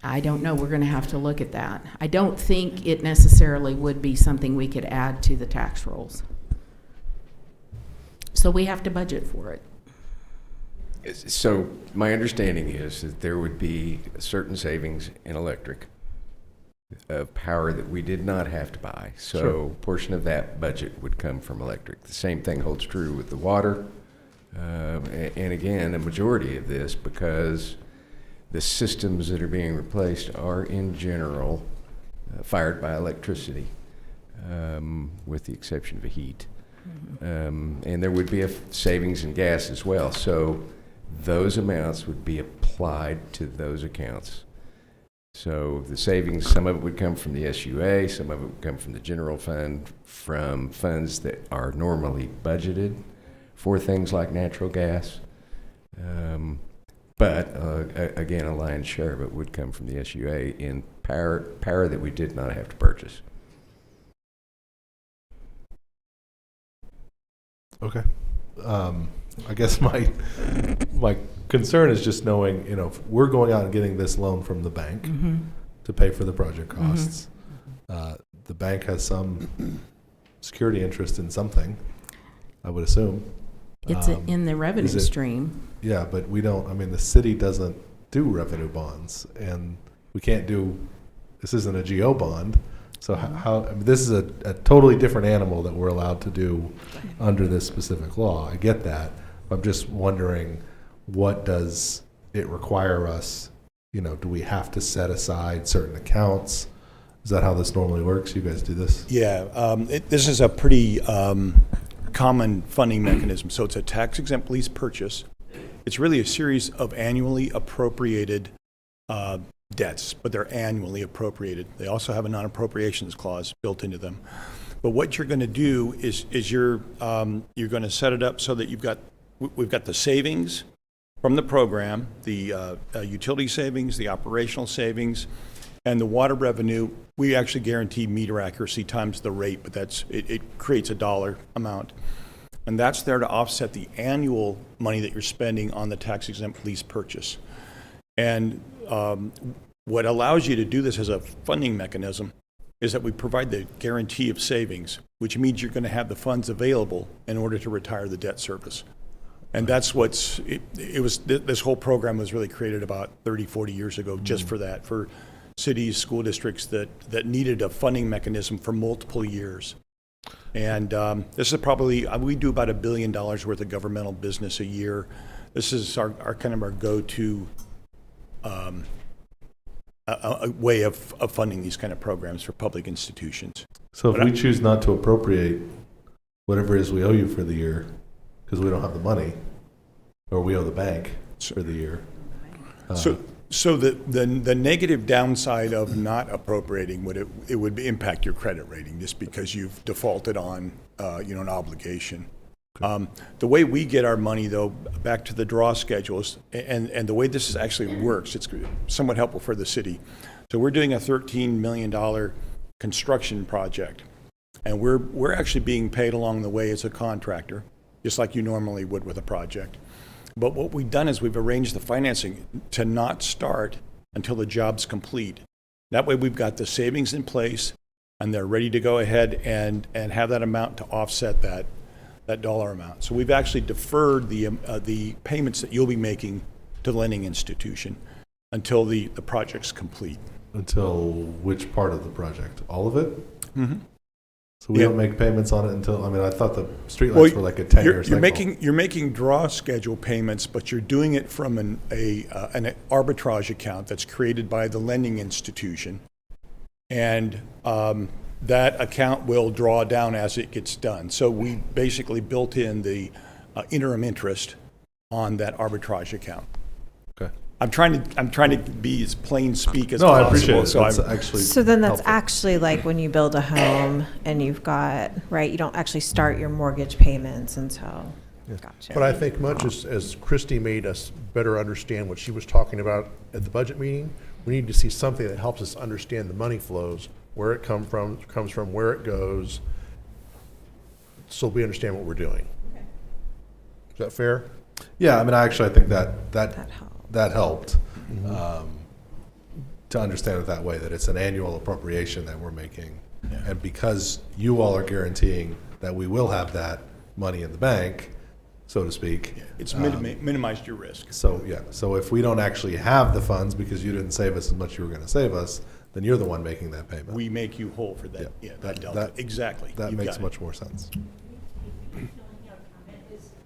I don't know, we're gonna have to look at that. I don't think it necessarily would be something we could add to the tax rolls. So we have to budget for it. So my understanding is that there would be certain savings in electric of power that we did not have to buy. So Sure. a portion of that budget would come from electric. The same thing holds true with the water. And again, a majority of this, because the systems that are being replaced are in general fired by electricity, with the exception of the heat. And there would be a savings in gas as well. So those amounts would be applied to those accounts. So the savings, some of it would come from the SUA, some of it would come from the general fund, from funds that are normally budgeted for things like natural gas. But again, a lion's share of it would come from the SUA in power that we did not have to purchase. Okay. I guess my concern is just knowing, if we're going out and getting this loan from the bank to pay for the project costs. The bank has some security interest in something, I would assume. It's in the revenue is it- stream. Yeah, but we don't, the city doesn't do revenue bonds, and we can't this isn't a GO bond. So this is a totally different animal that we're allowed to do under this specific law. I get that. I'm just wondering, what does it require us? Do we have to set aside certain accounts? Is that how this normally works? You guys do this? Yeah, this is a pretty common funding mechanism. So it's a tax-exempt lease purchase. It's really a series of annually appropriated debts, but they're annually appropriated. They also have a non-appropriations clause built into them. But what you're going to do is you're going to set it up so that we've got the savings from the program, the utility savings, the operational savings, and the water revenue. We actually guarantee meter accuracy times the rate, but it creates a dollar amount. And that's there to offset the annual money that you're spending on the tax-exempt lease purchase. And what allows you to do this as a funding mechanism is that we provide the guarantee of savings, which means you're going to have the funds available in order to retire the debt service. And that's this whole program was really created about 30, 40 years ago just for that, for cities, school districts that needed a funding mechanism for multiple years. And this is probably, we do about $1 billion worth of governmental business a year. This is our kind of our go-to a way of funding these kind of programs for public institutions. So if we choose not to appropriate whatever it is we owe you for the year, because we don't have the money, or we owe the bank for the year. So the negative downside of not appropriating it would impact your credit rating just because you've defaulted on an obligation. The way we get our money, though, back to the draw schedules, and the way this actually works, it's somewhat helpful for the city. So we're doing a $13 million construction project, and we're actually being paid along the way as a contractor, just like you normally would with a project. But what we've done is we've arranged the financing to not start until the job's complete. That way we've got the savings in place and they're ready to go ahead and have that amount to offset that dollar amount. So we've actually deferred the payments that you'll be making to the lending institution until the project's complete. Until which part of the project? All of it? Mm-hmm. So we Yeah. don't make payments on it until, I mean, I thought the streetlights were like a 10-year cycle. You're making draw schedule payments, but you're doing it from an arbitrage account that's created by the lending institution. And that account will draw down as it gets done. So we basically built in the interim interest on that arbitrage account. Okay. I'm trying to be as plain speak as No, possible. I appreciate it. So That's I'm- actually So then that's helpful. actually like when you build a home and you've got, right, you don't actually start your mortgage payments until, gotcha. But I think much as Christie made us better understand what she was talking about at the budget meeting, we need to see something that helps us understand the money flows, where it comes from, where it goes, so we understand what we're doing. Is that fair? Yeah, I mean, I think that helped. helped to understand it that way, that it's an annual appropriation that we're making. Yeah. And because you all are guaranteeing that we will have that money in the bank, so to speak. It's minimized your risk. So, yeah, so if we don't actually have the funds because you didn't save us as much as you were going to save us, then you're the one making that payment. We make you whole for that, Yeah. that delta. Exactly. That You've makes got it. much more sense.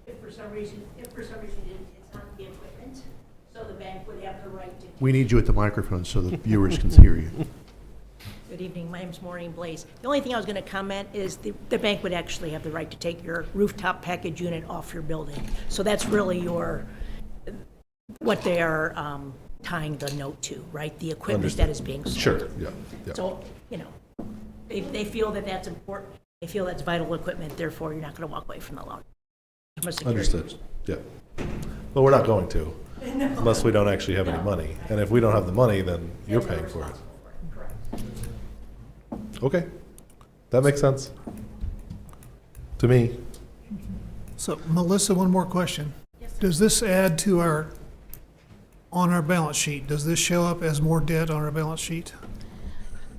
If for some reason it's not the equipment, so the bank would have the right to. We need you at the microphone so the viewers can hear you. Good evening, my name's Maureen Blaze. The only thing I was going to comment is the bank would actually have the right to take your rooftop package unit off your building. So that's really what they are tying the note to, right? The equipment that is being sold. Sure, yeah. So, they feel that that's important, they feel that's vital equipment, therefore you're not going to walk away from the loan. From a security. Understood, yeah. But we're not going to, unless we don't actually have any money. And if we don't have the money, then you're paying for it. Correct. Okay, that makes sense to me. So Melissa, one more question. Does this add to on our balance sheet? Does this show up as more debt on our balance sheet?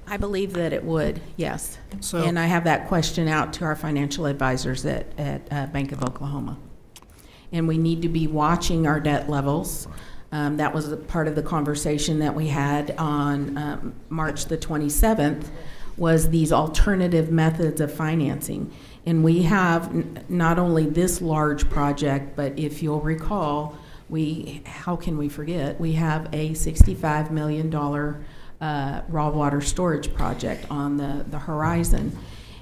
I believe that it would, yes. So- And I have that question out to our financial advisors at Bank of Oklahoma. And we need to be watching our debt levels. That was a part of the conversation that we had on March the 27th, was these alternative methods of financing. And we have not only this large project, but if you'll recall, how can we forget? We have a $65 million raw water storage project on the horizon.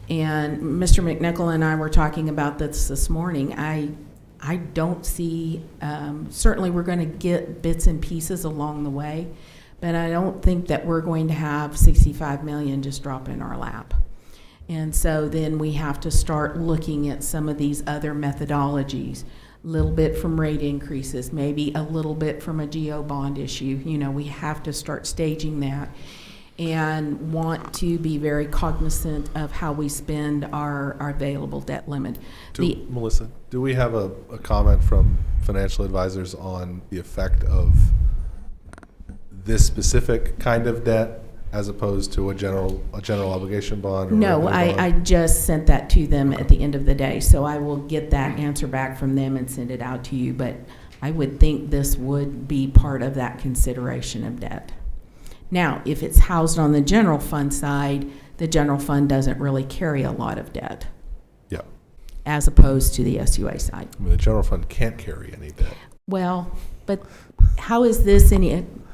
And Mr. McNichol and I were talking about this morning. I don't see, certainly we're going to get bits and pieces along the way, but I don't think that we're going to have 65 million just drop in our lap. And so then we have to start looking at some of these other methodologies, a little bit from rate increases, maybe a little bit from a GO bond issue. We have to start staging that and want to be very cognizant of how we spend our available debt limit. Melissa, do we have a comment from financial advisors on the effect of this specific kind of debt as opposed to a general obligation bond? Or No, a bond? I just sent that to them at the end of the day, so I will get that answer back from them and send it out to you, but I would think this would be part of that consideration of debt. Now, if it's housed on the general fund side, the general fund doesn't really carry a lot of debt Yeah. as opposed to the SUA side. I mean, the general fund can't carry any debt. Well, but how is this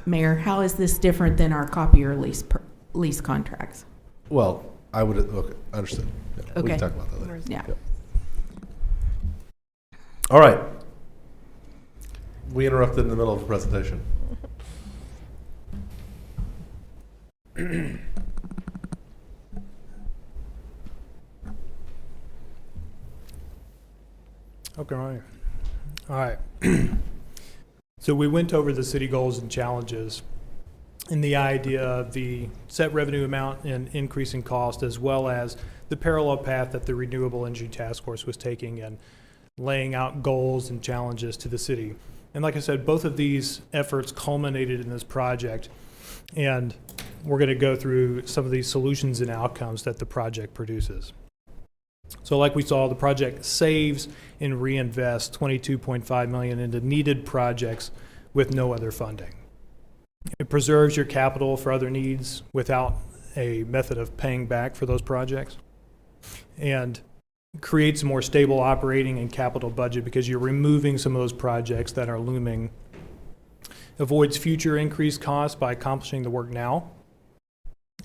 Mayor, how is this different than our copier lease contracts? Well, I would, okay, understood. Yeah, we Okay. can talk about that later. Yeah. Yep. All right. We interrupted in the middle of a presentation. Okay, all right. So we went over the city goals and challenges and the idea of the set revenue amount and increase in cost, as well as the parallel path that the Renewable Energy Task Force was taking and laying out goals and challenges to the city. And like I said, both of these efforts culminated in this project. And we're going to go through some of these solutions and outcomes that the project produces. So like we saw, the project saves and reinvests $22.5 million into needed projects with no other funding. It preserves your capital for other needs without a method of paying back for those projects, and creates a more stable operating and capital budget because you're removing some of those projects that are looming. Avoids future increased costs by accomplishing the work now,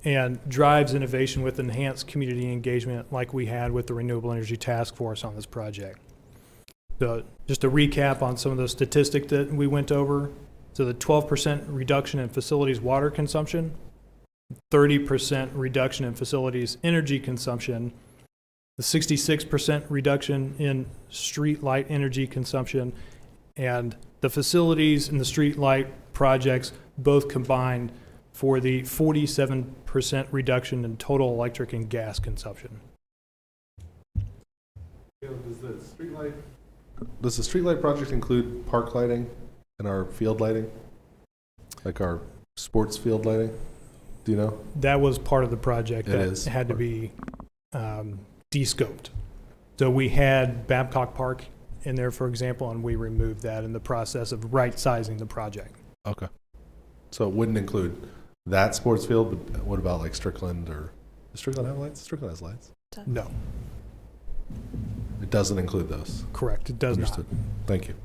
and drives innovation with enhanced community engagement like we had with the Renewable Energy Task Force on this project. So just to recap on some of the statistics that we went over. So the 12% reduction in facilities water consumption, 30% reduction in facilities energy consumption, the 66% reduction in street light energy consumption, and the facilities and the street light projects both combined for the 47% reduction in total electric and gas consumption. Does the streetlight project include park lighting and our field lighting? Like our sports field lighting? Do you know? That was part of the project It that is. had to be de-scoped. So we had Babcock Park in there, for example, and we removed that in the process of right-sizing the project. Okay. So it wouldn't include that sports field, but what about like Strickland or, does Strickland have lights? Strickland has lights. No, It doesn't include those. correct, it does Understood. Thank you.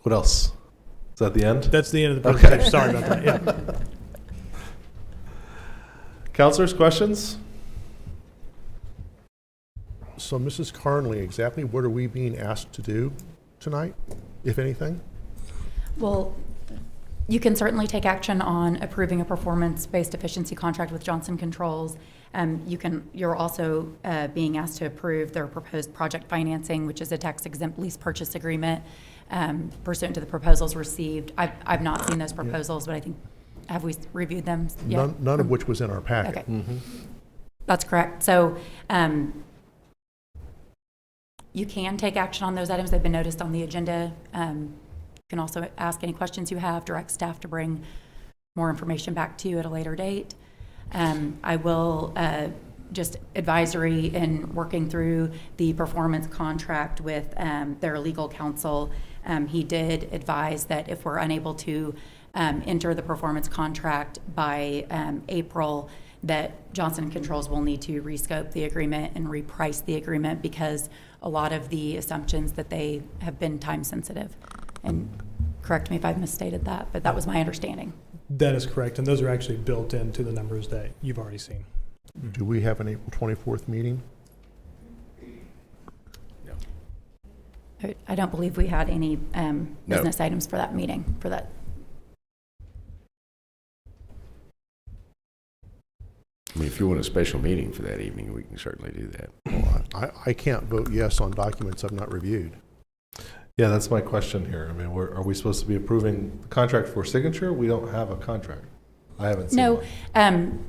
What else? Is that the end? not. That's the end of the Okay. presentation. Sorry about that, yeah. Counselors, questions? So Mrs. Carnley, exactly what are we being asked to do tonight, if anything? Well, you can certainly take action on approving a performance-based efficiency contract with Johnson Controls. You're also being asked to approve their proposed project financing, which is a tax-exempt lease purchase agreement pursuant to the proposals received. I've not seen those proposals, but I think, have we reviewed them? Yeah. None of which was in our packet. Okay. That's correct. So you can take action on those items. They've been noticed on the agenda. You can also ask any questions you have, direct staff to bring more information back to you at a later date. I will just advisory in working through the performance contract with their legal counsel. He did advise that if we're unable to enter the performance contract by April, that Johnson Controls will need to rescope the agreement and reprice the agreement because a lot of the assumptions that they have been time sensitive. And correct me if I've misstated that, but that was my understanding. That is correct, and those are actually built into the numbers that you've already seen. Do we have an April 24th meeting? I don't believe we had any business items for that meeting, for that. I mean, if you want a special meeting for that evening, we can certainly do that. Well, I can't vote yes on documents I've not reviewed. Yeah, that's my question here. I mean, are we supposed to be approving the contract for signature? We don't have a contract. I haven't seen No, one.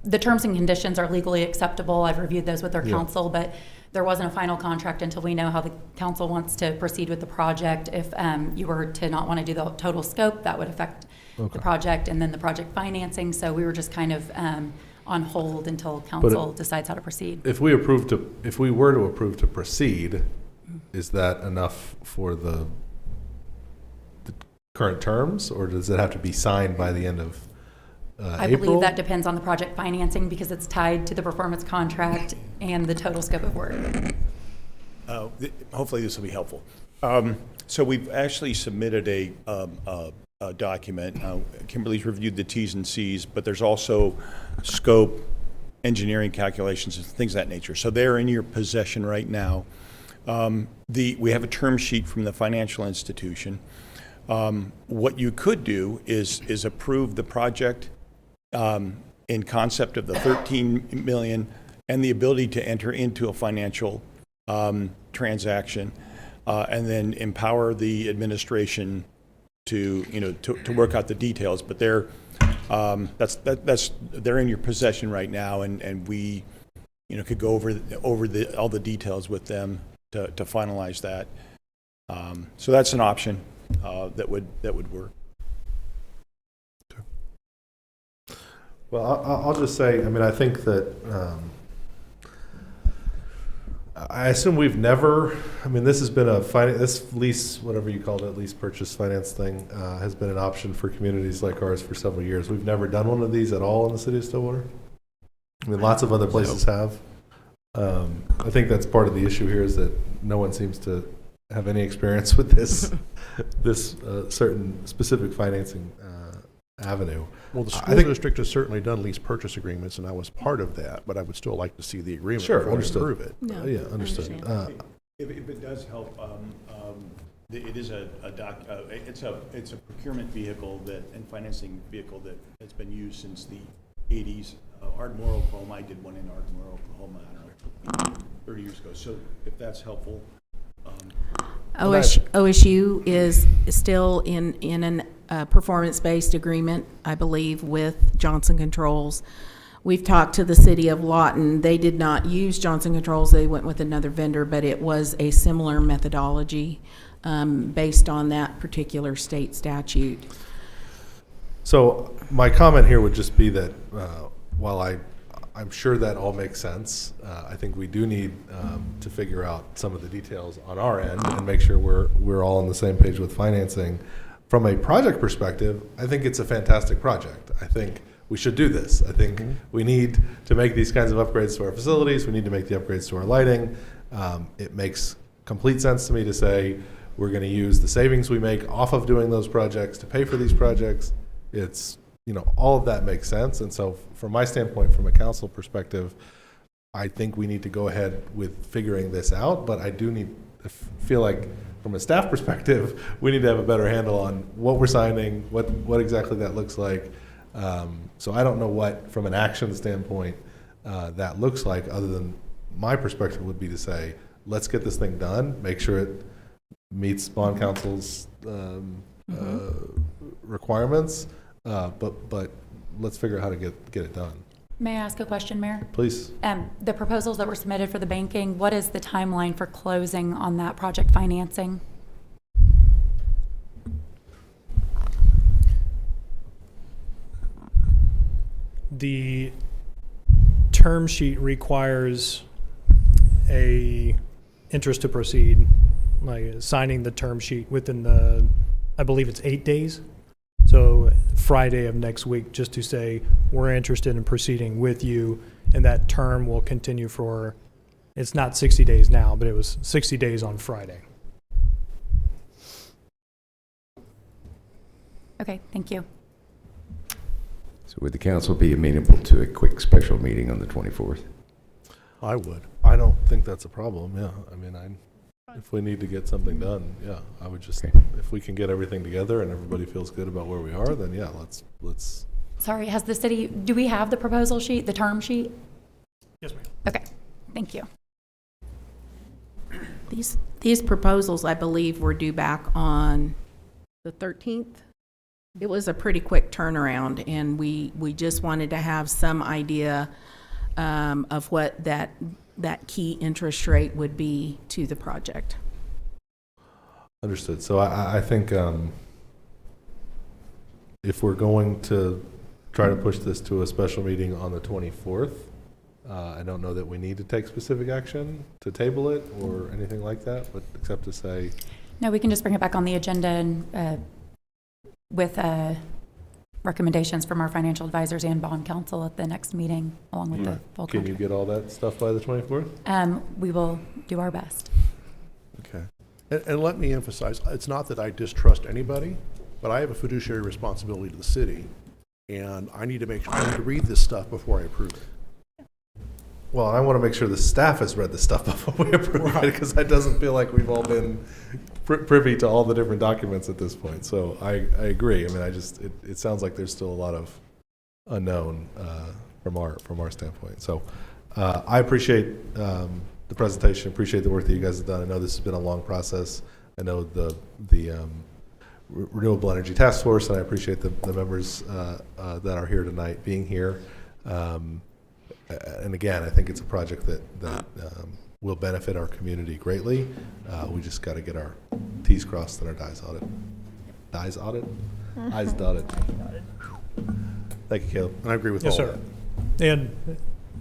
the terms and conditions are legally acceptable. I've reviewed those with their Yeah. counsel, but there wasn't a final contract until we know how the council wants to proceed with the project. If you were to not want to do the total scope, that would affect the project and then the project financing. So we were just kind of on hold until council decides how to proceed. If we were to approve to proceed, is that enough for the current terms, or does it have to be signed by the end of I April? believe that depends on the project financing because it's tied to the performance contract and the total scope of work. Hopefully this will be helpful. So we've actually submitted a document. Kimberly's reviewed the T's and C's, but there's also scope, engineering calculations, and things of that nature. So they're in your possession right now. We have a term sheet from the financial institution. What you could do is approve the project in concept of the $13 million and the ability to enter into a financial transaction, and then empower the administration to work out the details. But they're in your possession right now, and we could go over all the details with them to finalize that. So that's an option that would work. Well, I'll just say, I mean, I think that, I assume we've never, I mean, this has been this lease, whatever you called it, lease purchase finance thing, has been an option for communities like ours for several years. We've never done one of these at all in the city of Stillwater. I mean, lots of other places have. I think that's part of the issue here is that no one seems to have any experience with this, certain specific financing avenue. Well, the school district has certainly done lease purchase agreements, and I was part of that, but I would still like to see the agreement Sure, before I understood. approve it. No, Yeah, understood. If it does help, it is it's a procurement vehicle and financing vehicle that has been used since the 80s. Ardmore, Oklahoma, I did one in Ardmore, Oklahoma, I don't know, 30 years ago. So if that's helpful. OSU is still in a performance-based agreement, I believe, with Johnson Controls. We've talked to the city of Lawton. They did not use Johnson Controls. They went with another vendor, but it was a similar methodology based on that particular state statute. So my comment here would just be that while I'm sure that all makes sense, I think we do need to figure out some of the details on our end and make sure we're all on the same page with financing. From a project perspective, I think it's a fantastic project. I think we should do this. I think we need to make these kinds of upgrades to our facilities. We need to make the upgrades to our lighting. It makes complete sense to me to say we're going to use the savings we make off of doing those projects to pay for these projects. It's, all of that makes sense. And so from my standpoint, from a council perspective, I think we need to go ahead with figuring this out, but I do feel like from a staff perspective, we need to have a better handle on what we're signing, what exactly that looks like. So I don't know what, from an action standpoint, that looks like, other than my perspective would be to say, let's get this thing done, make sure it meets bond council's requirements, but let's figure out how to get it done. May I ask a question, Mayor? Please. The proposals that were submitted for the banking, what is the timeline for closing on that project financing? The term sheet requires a interest to proceed, like signing the term sheet within I believe it's 8 days. So Friday of next week, just to say, we're interested in proceeding with you, and that term will continue for, it's not 60 days now, but it was 60 days on Friday. Okay, thank you. So would the council be amenable to a quick special meeting on the 24th? I would. I don't think that's a problem, yeah. I mean, if we need to get something done, yeah, I would just, if we can get everything together and everybody feels good about where we are, then yeah, let's. Sorry, has the city, do we have the proposal sheet, the term sheet? Yes, ma'am. Okay, thank you. These proposals, I believe, were due back on the 13th. It was a pretty quick turnaround, and we just wanted to have some idea of what that key interest rate would be to the project. Understood. So I think if we're going to try to push this to a special meeting on the 24th, I don't know that we need to take specific action to table it or anything like that, but except to say. No, we can just bring it back on the agenda and with recommendations from our financial advisors and bond counsel at the next meeting, along with the full Can you contract. get all that stuff by the 24th? We will do our best. Okay. And let me emphasize, it's not that I distrust anybody, but I have a fiduciary responsibility to the city, and I need to read this stuff before I approve it. Well, I want to make sure the staff has read the stuff before we approve it, because that doesn't feel like we've all been privy to all the different documents at this point. So I agree. I mean, it sounds like there's still a lot of unknown from our standpoint. So I appreciate the presentation, appreciate the work that you guys have done. I know this has been a long process. I know the Renewable Energy Task Force, and I appreciate the members that are here tonight being here. And again, I think it's a project that will benefit our community greatly. We just got to get our T's crossed and our I's dotted. I's dotted? I's dotted. Thank you, Caleb. And I agree with Yes, all sir. that. And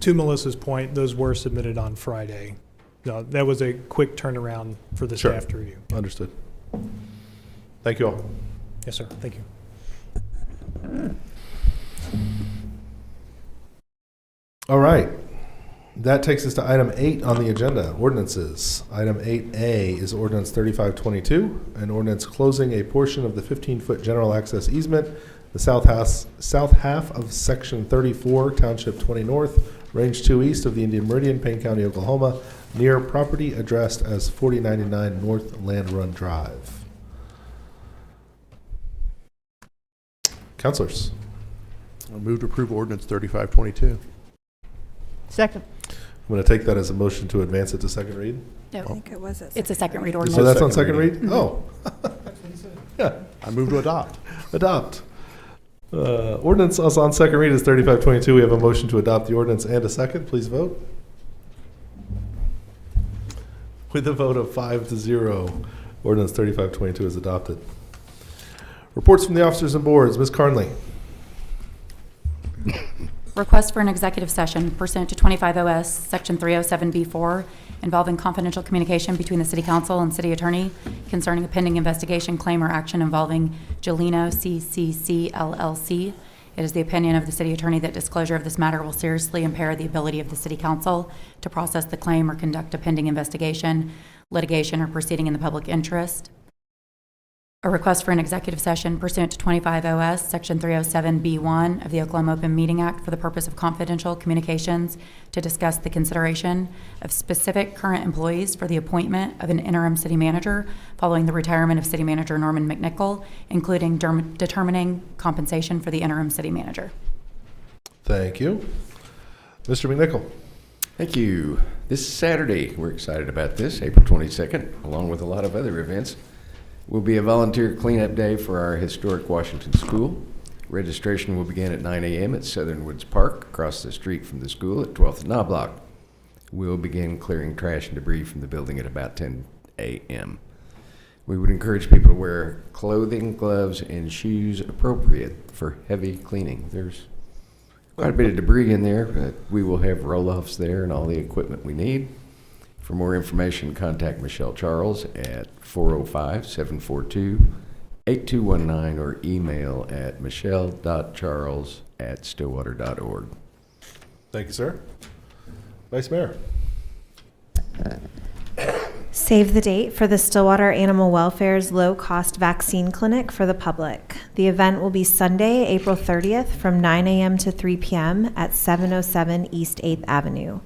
to Melissa's point, those were submitted on Friday. No, that was a quick turnaround for the Sure. staff to review. Understood. Thank you all. Yes, sir. Thank you. All right. That takes us to item 8 on the agenda, ordinances. Item 8A is ordinance 3522, an ordinance closing a portion of the 15-foot general access easement, the south half of Section 34, Township 20 North, Range 2 East of the Indian Meridian, Payne County, Oklahoma, near property addressed as 4099 North Land Run Drive. Councilors. I'll move to approve ordinance 3522. Second. I'm going to take that as a motion to advance it to second read. No, think it was at it's a second read So ordinance. that's on second second read? Oh. Yeah, I move to adopt. adopt. Ordinance is on second read is 3522. We have a motion to adopt the ordinance and a second. Please vote. With a vote of 5-0, ordinance 3522 is adopted. Reports from the officers and boards. Ms. Carnley. Request for an executive session pursuant to 25 OS Section 307B4 involving confidential communication between the City Council and City Attorney concerning a pending investigation, claim, or action involving Gelino CCC LLC. It is the opinion of the City Attorney that disclosure of this matter will seriously impair the ability of the City Council to process the claim or conduct a pending investigation, litigation, or proceeding in the public interest. A request for an executive session pursuant to 25 OS Section 307B1 of the Oklahoma Open Meeting Act for the purpose of confidential communications to discuss the consideration of specific current employees for the appointment of an interim city manager following the retirement of City Manager Norman McNichol, including determining compensation for the interim city manager. Thank you. Mr. McNichol. Thank you. This Saturday, we're excited about this, April 22nd, along with a lot of other events, will be a volunteer cleanup day for our historic Washington School. Registration will begin at 9 a.m. at Southern Woods Park, across the street from the school at 12th and Knobloch. We'll begin clearing trash and debris from the building at about 10 a.m. We would encourage people to wear clothing, gloves, and shoes appropriate for heavy cleaning. There's quite a bit of debris in there, but we will have roll-offs there and all the equipment we need. For more information, contact Michelle Charles at 405-742-8219 or email at michelle.charles@stillwater.org. Thank you, sir. Vice Mayor. Save the date for the Stillwater Animal Welfare's low-cost vaccine clinic for the public. The event will be Sunday, April 30th from 9 a.m. to 3 p.m. at 707 East 8th Avenue.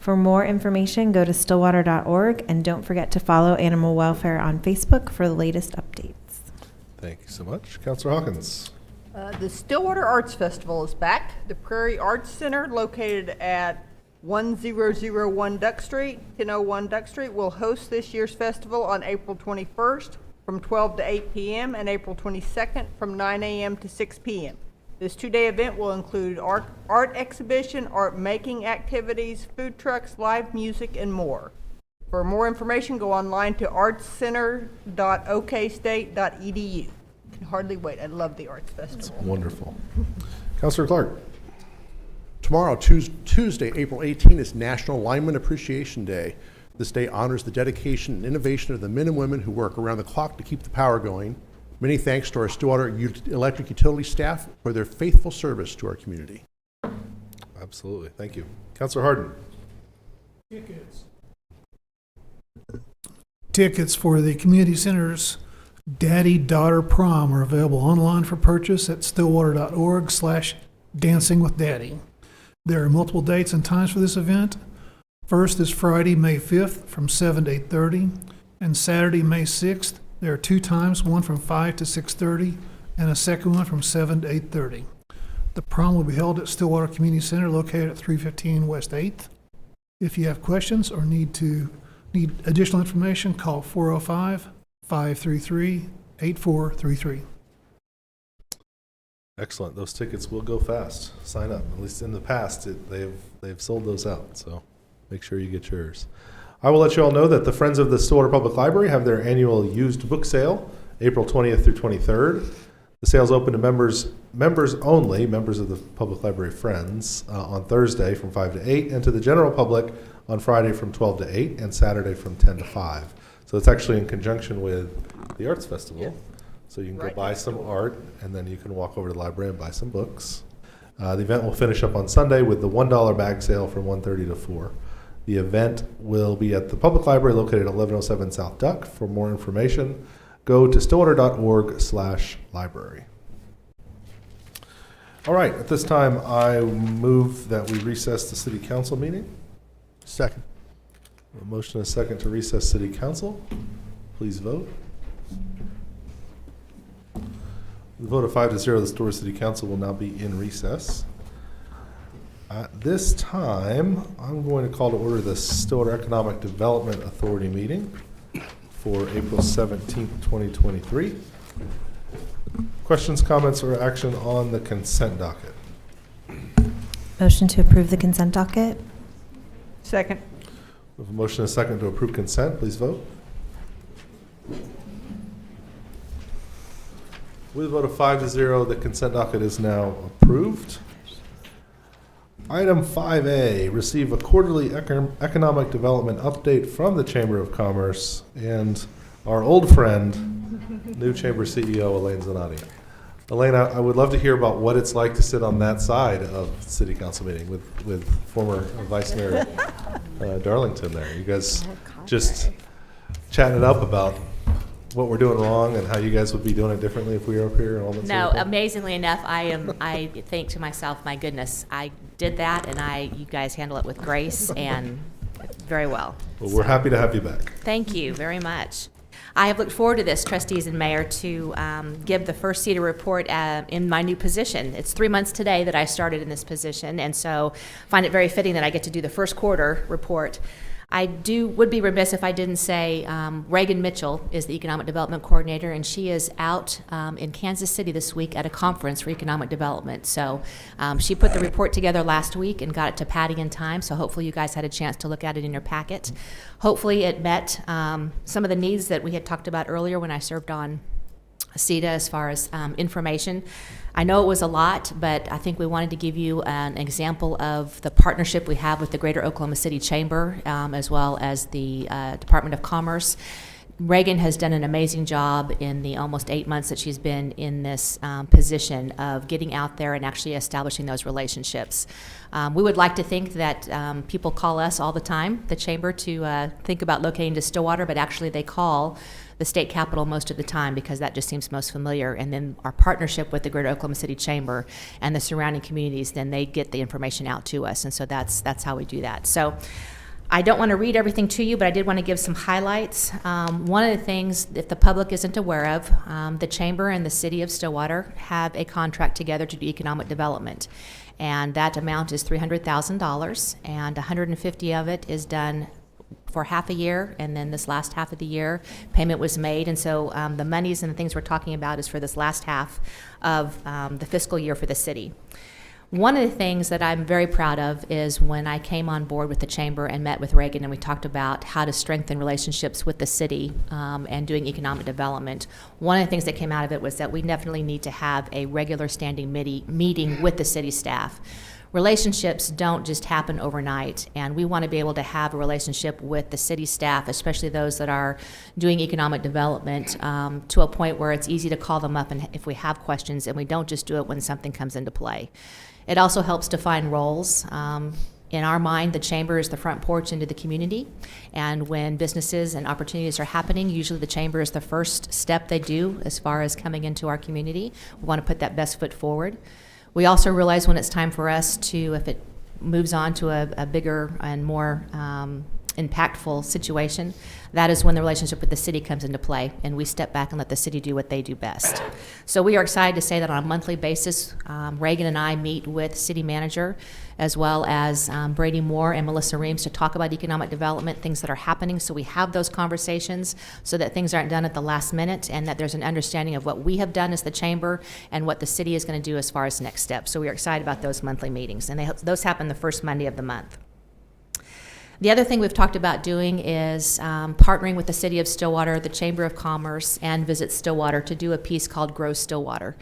For more information, go to stillwater.org, and don't forget to follow Animal Welfare on Facebook for the latest updates. Thank you so much. Councilor Hawkins. The Stillwater Arts Festival is back. The Prairie Arts Center, located at 1001 Duck Street, 1001 Duck Street, will host this year's festival on April 21st from 12 to 8 p.m. and April 22nd from 9 a.m. to 6 p.m. This two-day event will include art exhibition, art making activities, food trucks, live music, and more. For more information, go online to artscenter.okstate.edu. Can hardly wait. I love the Arts Festival. That's wonderful. Councilor Clark. Tomorrow, Tuesday, April 18, is National Lineman Appreciation Day. This day honors the dedication and innovation of the men and women who work around the clock to keep the power going. Many thanks to our Stillwater Electric Utility staff for their faithful service to our community. Absolutely. Thank you. Councilor Harden. Tickets for the community center's Daddy-Daughter Prom are available online for purchase at stillwater.org/dancingwithdaddy. There are multiple dates and times for this event. First is Friday, May 5th from 7 to 8:30, and Saturday, May 6th. There are two times, one from 5 to 6:30 and a second one from 7 to 8:30. The prom will be held at Stillwater Community Center located at 315 West 8th. If you have questions or need additional information, call 405-533-8433. Excellent. Those tickets will go fast. Sign up. At least in the past, they've sold those out. So make sure you get yours. I will let you all know that the Friends of the Stillwater Public Library have their annual used book sale, April 20th through 23rd. The sale's open to members only, members of the Public Library Friends, on Thursday from 5 to 8, and to the general public on Friday from 12 to 8, and Saturday from 10 to 5. So it's actually in conjunction with the Arts Festival. Yeah. So you can go buy some art, and then you can walk over to the library and buy some books. The event will finish up on Sunday with the $1 bag sale from 1:30 to 4. The event will be at the Public Library located at 1107 South Duck. For more information, go to stillwater.org/library. All right, at this time, I move that we recess the city council meeting. Second. A motion and a second to recess city council. Please vote. The vote of 5-0, the Stillwater City Council will now be in recess. At this time, I'm going to call to order the Stillwater Economic Development Authority meeting for April 17th, 2023. Questions, comments, or action on the consent docket? Motion to approve the consent docket? Second. We have a motion and a second to approve consent. Please vote. With a vote of 5-0, the consent docket is now approved. Item 5A, receive a quarterly economic development update from the Chamber of Commerce and our old friend, new Chamber CEO, Elaine Zanotti. Elaine, I would love to hear about what it's like to sit on that side of the City Council meeting with former Vice Mayor Darlington there. You guys just chatting it up about what we're doing wrong and how you guys would be doing it differently if we were up here and all that No, sort of thing. amazingly enough, I think to myself, my goodness, I did that, and you guys handle it with grace and very well. Well, we're happy to have you back. Thank you very much. I have looked forward to this, trustees and mayor, to give the first CETA report in my new position. It's 3 months today that I started in this position, and so find it very fitting that I get to do the first quarter report. I would be remiss if I didn't say Reagan Mitchell is the Economic Development Coordinator, and she is out in Kansas City this week at a conference for economic development. So she put the report together last week and got it to Patty in time, so hopefully you guys had a chance to look at it in your packet. Hopefully it met some of the needs that we had talked about earlier when I served on CETA as far as information. I know it was a lot, but I think we wanted to give you an example of the partnership we have with the Greater Oklahoma City Chamber, as well as the Department of Commerce. Reagan has done an amazing job in the almost 8 months that she's been in this position of getting out there and actually establishing those relationships. We would like to think that people call us all the time, the Chamber, to think about locating to Stillwater, but actually they call the state capitol most of the time because that just seems most familiar. And then our partnership with the Greater Oklahoma City Chamber and the surrounding communities, then they get the information out to us. And so that's how we do that. So I don't want to read everything to you, but I did want to give some highlights. One of the things, if the public isn't aware of, the Chamber and the City of Stillwater have a contract together to do economic development. And that amount is $300,000, and $150,000 of it is done for half a year, and then this last half of the year, payment was made. And so the monies and the things we're talking about is for this last half of the fiscal year for the city. One of the things that I'm very proud of is when I came on board with the Chamber and met with Reagan, and we talked about how to strengthen relationships with the city and doing economic development. One of the things that came out of it was that we definitely need to have a regular standing meeting with the city staff. Relationships don't just happen overnight, and we want to be able to have a relationship with the city staff, especially those that are doing economic development, to a point where it's easy to call them up and if we have questions, and we don't just do it when something comes into play. It also helps define roles. In our mind, the Chamber is the front porch into the community, and when businesses and opportunities are happening, usually the Chamber is the first step they do as far as coming into our community. We want to put that best foot forward. We also realize when it's time for us to, if it moves on to a bigger and more impactful situation, that is when the relationship with the city comes into play, and we step back and let the city do what they do best. So we are excited to say that on a monthly basis, Reagan and I meet with city manager as well as Brady Moore and Melissa Reams to talk about economic development, things that are happening. So we have those conversations so that things aren't done at the last minute, and that there's an understanding of what we have done as the chamber and what the city is going to do as far as next steps. So we are excited about those monthly meetings, and those happen the first Monday of the month. The other thing we've talked about doing is partnering with the City of Stillwater, the Chamber of Commerce, and Visit Stillwater to do a piece called Grow Stillwater.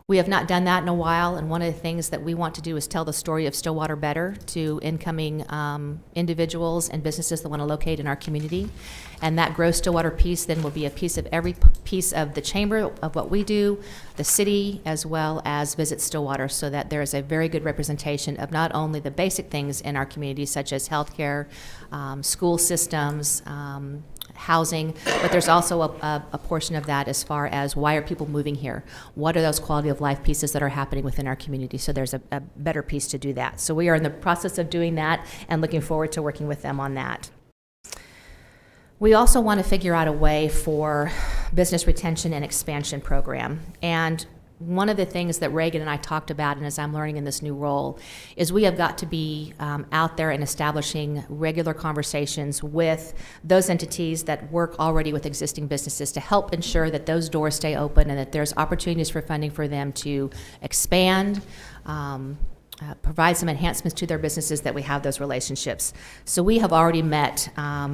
We have not done that in a while, and one of the things that we want to do is tell the story of Stillwater better to incoming individuals and businesses that want to locate in our community. And that Grow Stillwater piece then will be a piece of every piece of the chamber of what we do, the city, as well as Visit Stillwater, so that there is a very good representation of not only the basic things in our community, such as healthcare, school systems, housing, but there's also a portion of that as far as why are people moving here? What are those quality of life pieces that are happening within our community? So there's a better piece to do that. So we are in the process of doing that and looking forward to working with them on that. We also want to figure out a way for business retention and expansion program. And one of the things that Reagan and I talked about, and as I'm learning in this new role, is we have got to be out there and establishing regular conversations with those entities that work already with existing businesses to help ensure that those doors stay open and that there's opportunities for funding for them to expand, provide some enhancements to their businesses, that we have those relationships. So we have already met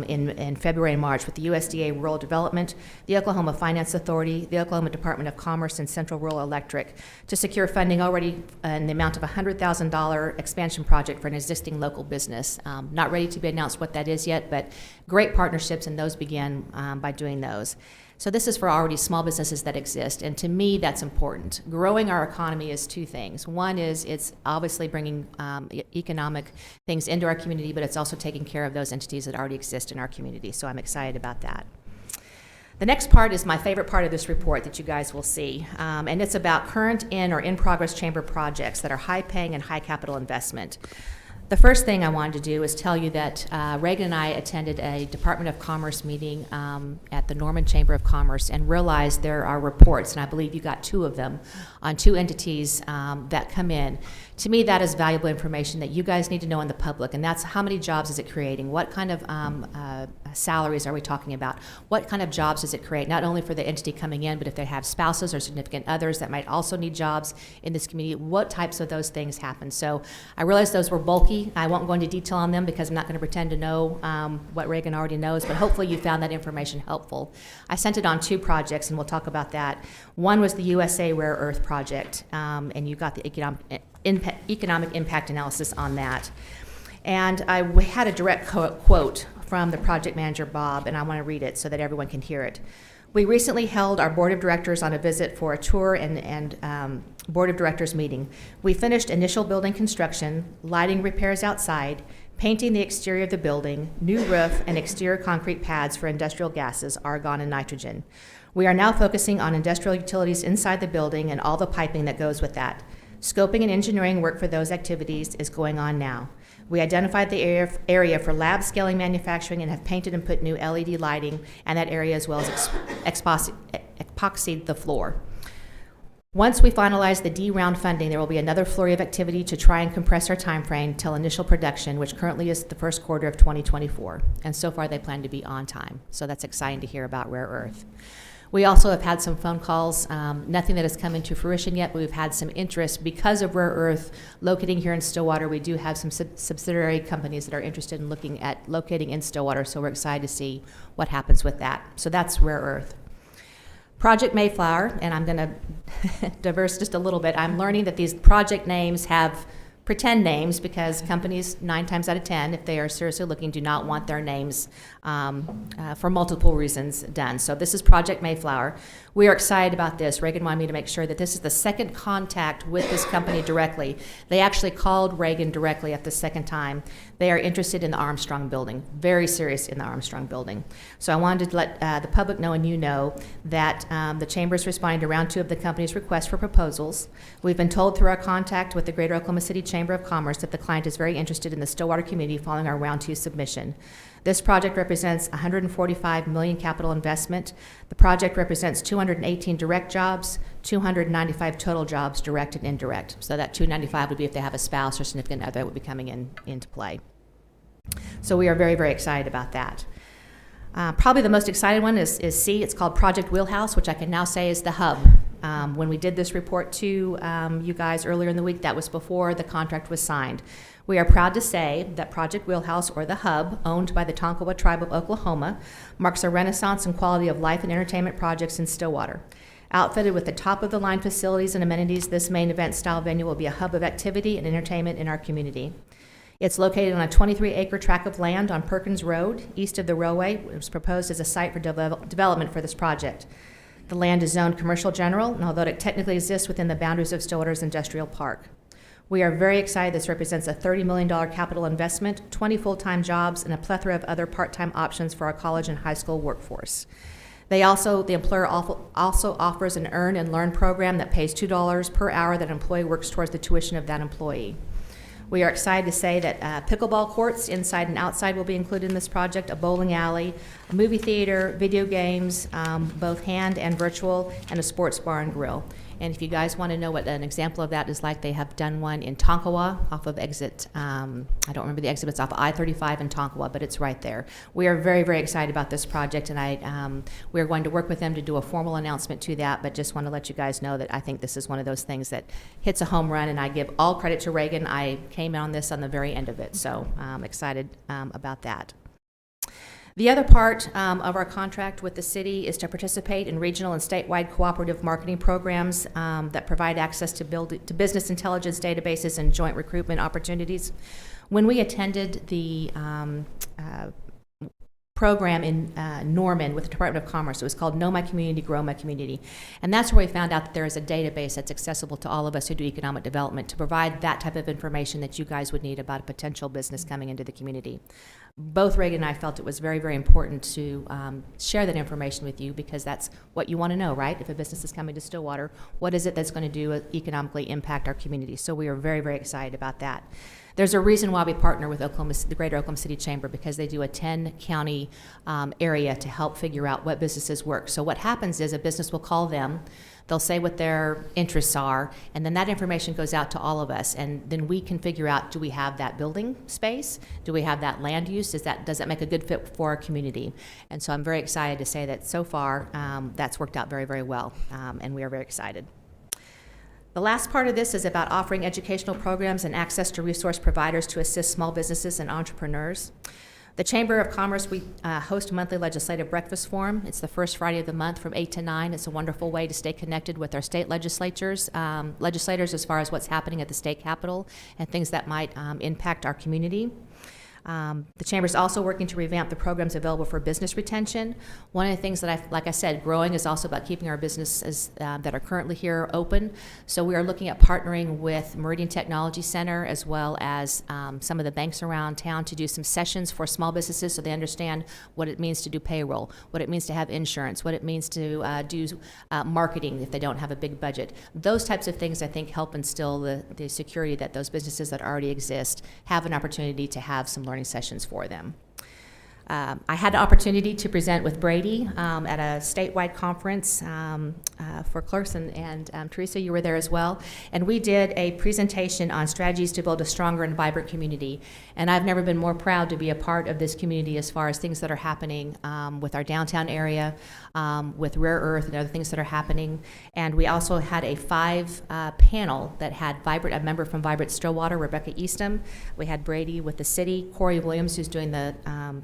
in February and March with the USDA Rural Development, the Oklahoma Finance Authority, the Oklahoma Department of Commerce, and Central Rural Electric to secure funding already in the amount of a $100,000 expansion project for an existing local business. Not ready to be announced what that is yet, but great partnerships, and those begin by doing those. So this is for already small businesses that exist, and to me, that's important. Growing our economy is two things. One is it's obviously bringing economic things into our community, but it's also taking care of those entities that already exist in our community, so I'm excited about that. The next part is my favorite part of this report that you guys will see, and it's about current or in-progress chamber projects that are high-paying and high capital investment. The first thing I wanted to do is tell you that Reagan and I attended a Department of Commerce meeting at the Norman Chamber of Commerce and realized there are reports, and I believe you got 2 of them, on 2 entities that come in. To me, that is valuable information that you guys need to know in the public, and that's how many jobs is it creating? What kind of salaries are we talking about? What kind of jobs does it create, not only for the entity coming in, but if they have spouses or significant others that might also need jobs in this community, what types of those things happen? So I realized those were bulky. I won't go into detail on them because I'm not going to pretend to know what Reagan already knows, but hopefully you found that information helpful. I sent it on 2 projects, and we'll talk about that. One was the USA Rare Earth Project, and you got the economic impact analysis on that. And I had a direct quote from the project manager, Bob, and I want to read it so that everyone can hear it. We recently held our board of directors on a visit for a tour and board of directors meeting. We finished initial building construction, lighting repairs outside, painting the exterior of the building, new roof, and exterior concrete pads for industrial gases, argon and nitrogen. We are now focusing on industrial utilities inside the building and all the piping that goes with that. Scoping and engineering work for those activities is going on now. We identified the area for lab scaling manufacturing and have painted and put new LED lighting in that area, as well as epoxied the floor. Once we finalize the D round funding, there will be another flurry of activity to try and compress our time frame till initial production, which currently is the first quarter of 2024. And so far, they plan to be on time. So that's exciting to hear about rare earth. We also have had some phone calls, nothing that has come into fruition yet, but we've had some interest because of rare earth locating here in Stillwater. We do have some subsidiary companies that are interested in looking at locating in Stillwater, so we're excited to see what happens with that. So that's rare earth. Project Mayflower, and I'm going to diverse just a little bit. I'm learning that these project names have pretend names because companies 9 times out of 10, if they are seriously looking, do not want their names for multiple reasons done. So this is Project Mayflower. We are excited about this. Reagan wanted me to make sure that this is the second contact with this company directly. They actually called Reagan directly at the second time. They are interested in the Armstrong building, very serious in the Armstrong building. So I wanted to let the public know and you know that the Chamber is responding to round 2 of the company's request for proposals. We've been told through our contact with the Greater Oklahoma City Chamber Chamber of Commerce that the client is very interested in the Stillwater community following our Round 2 submission. This project represents $145 million capital investment. The project represents 218 direct jobs, 295 total jobs, direct and indirect. So that 295 would be if they have a spouse or significant other that would be coming into play. So we are very, very excited about that. Probably the most exciting one is C. It's called Project Wheelhouse, which I can now say is the hub. When we did this report to you guys earlier in the week, that was before the contract was signed. We are proud to say that Project Wheelhouse, or the hub, owned by the Tonkawa Tribe of Oklahoma, marks a renaissance in quality of life and entertainment projects in Stillwater. Outfitted with the top-of-the-line facilities and amenities, this main event-style venue will be a hub of activity and entertainment in our community. It's located on a 23-acre tract of land on Perkins Road, east of the railway. It was proposed as a site for development for this project. The land is zoned commercial general, and although it technically exists within the boundaries of Stillwater's industrial park. We are very excited. This represents a $30 million capital investment, 20 full-time jobs, and a plethora of other part-time options for our college and high school workforce. The employer also offers an earn and learn program that pays $2 per hour that an employee works towards the tuition of that employee. We are excited to say that pickleball courts inside and outside will be included in this project, a bowling alley, a movie theater, video games, both hand and virtual, and a sports bar and grill. And if you guys want to know what an example of that is like, they have done one in Tonkawa off of exit, I don't remember the exit, it's off of I-35 in Tonkawa, but it's right there. We are very, very excited about this project, and we are going to work with them to do a formal announcement to that, but just want to let you guys know that I think this is one of those things that hits a home run, and I give all credit to Reagan. I came on this on the very end of it, so I'm excited about that. The other part of our contract with the city is to participate in regional and statewide cooperative marketing programs that provide access to business intelligence databases and joint recruitment opportunities. When we attended the program in Norman with the Department of Commerce, it was called Know My Community, Grow My Community. And that's where we found out that there is a database that's accessible to all of us who do economic development to provide that type of information that you guys would need about a potential business coming into the community. Both Reagan and I felt it was very, very important to share that information with you because that's what you want to know, right? If a business is coming to Stillwater, what is it that's going to do economically impact our community? So we are very, very excited about that. There's a reason why we partner with the Greater Oklahoma City Chamber, because they do a 10-county area to help figure out what businesses work. So what happens is a business will call them, they'll say what their interests are, and then that information goes out to all of us, and then we can figure out, do we have that building space? Do we have that land use? Does that make a good fit for our community? And so I'm very excited to say that so far that's worked out very, very well, and we are very excited. The last part of this is about offering educational programs and access to resource providers to assist small businesses and entrepreneurs. The Chamber of Commerce, we host a monthly legislative breakfast forum. It's the first Friday of the month from 8 to 9. It's a wonderful way to stay connected with our state legislators as far as what's happening at the state capitol and things that might impact our community. The Chamber is also working to revamp the programs available for business retention. One of the things that like I said, growing is also about keeping our businesses that are currently here open. So we are looking at partnering with Meridian Technology Center as well as some of the banks around town to do some sessions for small businesses so they understand what it means to do payroll, what it means to have insurance, what it means to do marketing if they don't have a big budget. Those types of things I think help instill the security that those businesses that already exist have an opportunity to have some learning sessions for them. I had the opportunity to present with Brady at a statewide conference for clerks, and Teresa, you were there as well. And we did a presentation on strategies to build a stronger and vibrant community. And I've never been more proud to be a part of this community as far as things that are happening with our downtown area, with Rare Earth and other things that are happening. And we also had a 5-panel that had a member from Vibrant Stillwater, Rebecca Eastham. We had Brady with the city, Corey Williams, who's doing the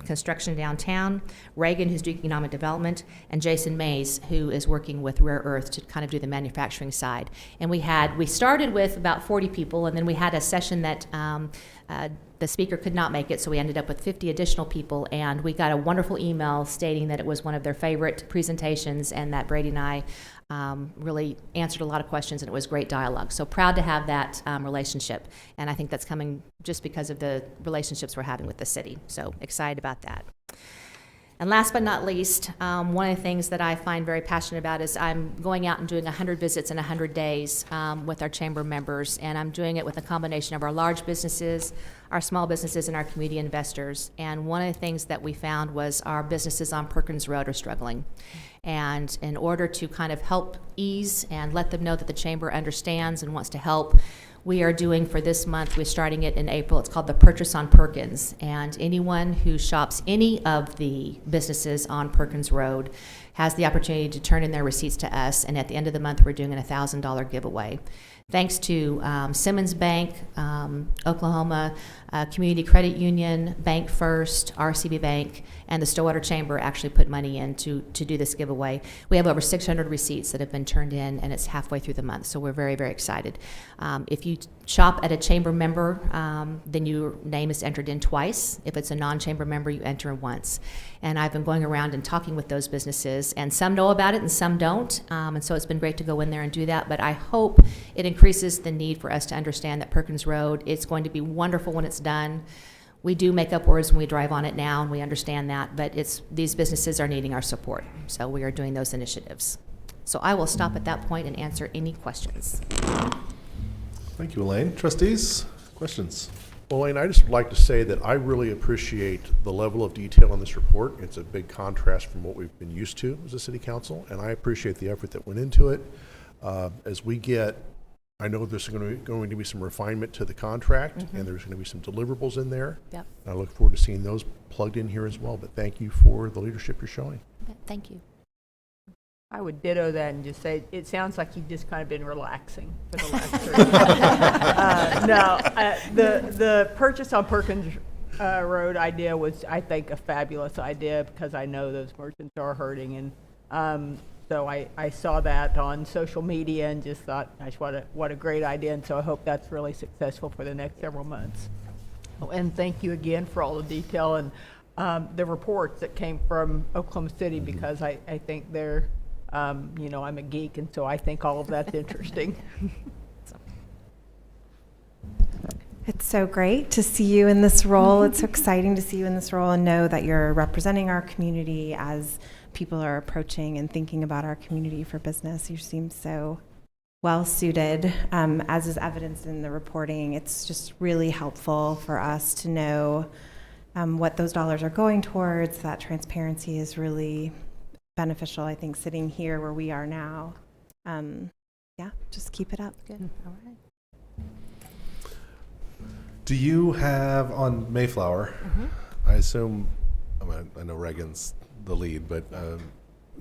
construction downtown, Reagan, who's doing economic development, and Jason Mays, who is working with Rare Earth to kind of do the manufacturing side. And we started with about 40 people, and then we had a session that the speaker could not make it, so we ended up with 50 additional people, and we got a wonderful email stating that it was one of their favorite presentations and that Brady and I really answered a lot of questions, and it was great dialogue. So proud to have that relationship, and I think that's coming just because of the relationships we're having with the city. So excited about that. And last but not least, one of the things that I find very passionate about is I'm going out and doing 100 visits in 100 days with our chamber members, and I'm doing it with a combination of our large businesses, our small businesses, and our community investors. And one of the things that we found was our businesses on Perkins Road are struggling. And in order to kind of help ease and let them know that the chamber understands and wants to help, we are doing for this month, we're starting it in April, it's called the Purchase on Perkins. And anyone who shops any of the businesses on Perkins Road has the opportunity to turn in their receipts to us. And at the end of the month, we're doing a $1,000 giveaway. Thanks to Simmons Bank, Oklahoma Community Credit Union, Bank First, RCB Bank, and the Stillwater Chamber actually put money in to do this giveaway. We have over 600 receipts that have been turned in, and it's halfway through the month, so we're very, very excited. If you shop at a chamber member, then your name is entered in twice. If it's a non-chamber member, you enter in once. And I've been going around and talking with those businesses, and some know about it and some don't, and so it's been great to go in there and do that. But I hope it increases the need for us to understand that Perkins Road, it's going to be wonderful when it's done. We do make up words when we drive on it now, and we understand that, but these businesses are needing our support, so we are doing those initiatives. So I will stop at that point and answer any questions. Thank you, Elaine. Trustees, questions? Well, Elaine, I just would like to say that I really appreciate the level of detail in this report. It's a big contrast from what we've been used to as a city council, and I appreciate the effort that went into it. As we get, I know there's going to be some refinement to the contract, and there's going to be some deliverables in there. Yep. And I look forward to seeing those plugged in here as well, but thank you for the leadership you're showing. Thank you. I would ditto that and just say, it sounds like you've just kind of been relaxing for the last 3 years. The Purchase on Perkins Road idea was, I think, a fabulous idea because I know those merchants are hurting. And so I saw that on social media and just thought, gosh, what a great idea. And so I hope that's really successful for the next several months. Oh, and thank you again for all the detail and the reports that came from Oklahoma City, because I think they're, you know, I'm a geek, and so I think all of that's interesting. It's so great to see you in this role. It's so exciting to see you in this role and know that you're representing our community as people are approaching and thinking about our community for business. You seem so well suited, as is evidenced in the reporting. It's just really helpful for us to know what those dollars are going towards. That transparency is really beneficial, I think, sitting here where we are now. Yeah, just keep it up. Good. All right. Do you have on Mayflower, I assume, I know Reagan's the lead, but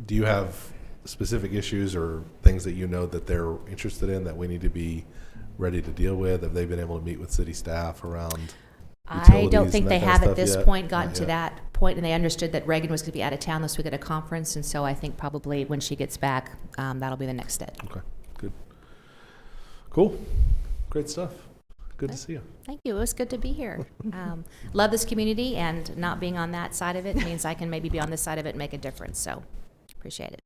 do you have specific issues or things that you know that they're interested in that we need to be ready to deal with? Have they been able to meet with city staff around I don't think they have at this yet? point gotten to that point, and they understood that Reagan was going to be out of town this week at a conference, and so I think probably when she gets back, that'll be the next step. Okay, good. Cool. Great stuff. Good to see you. Thank you. It was good to be here. Love this community, and not being on that side of it means I can maybe be on this side of it and make a difference, so appreciate it.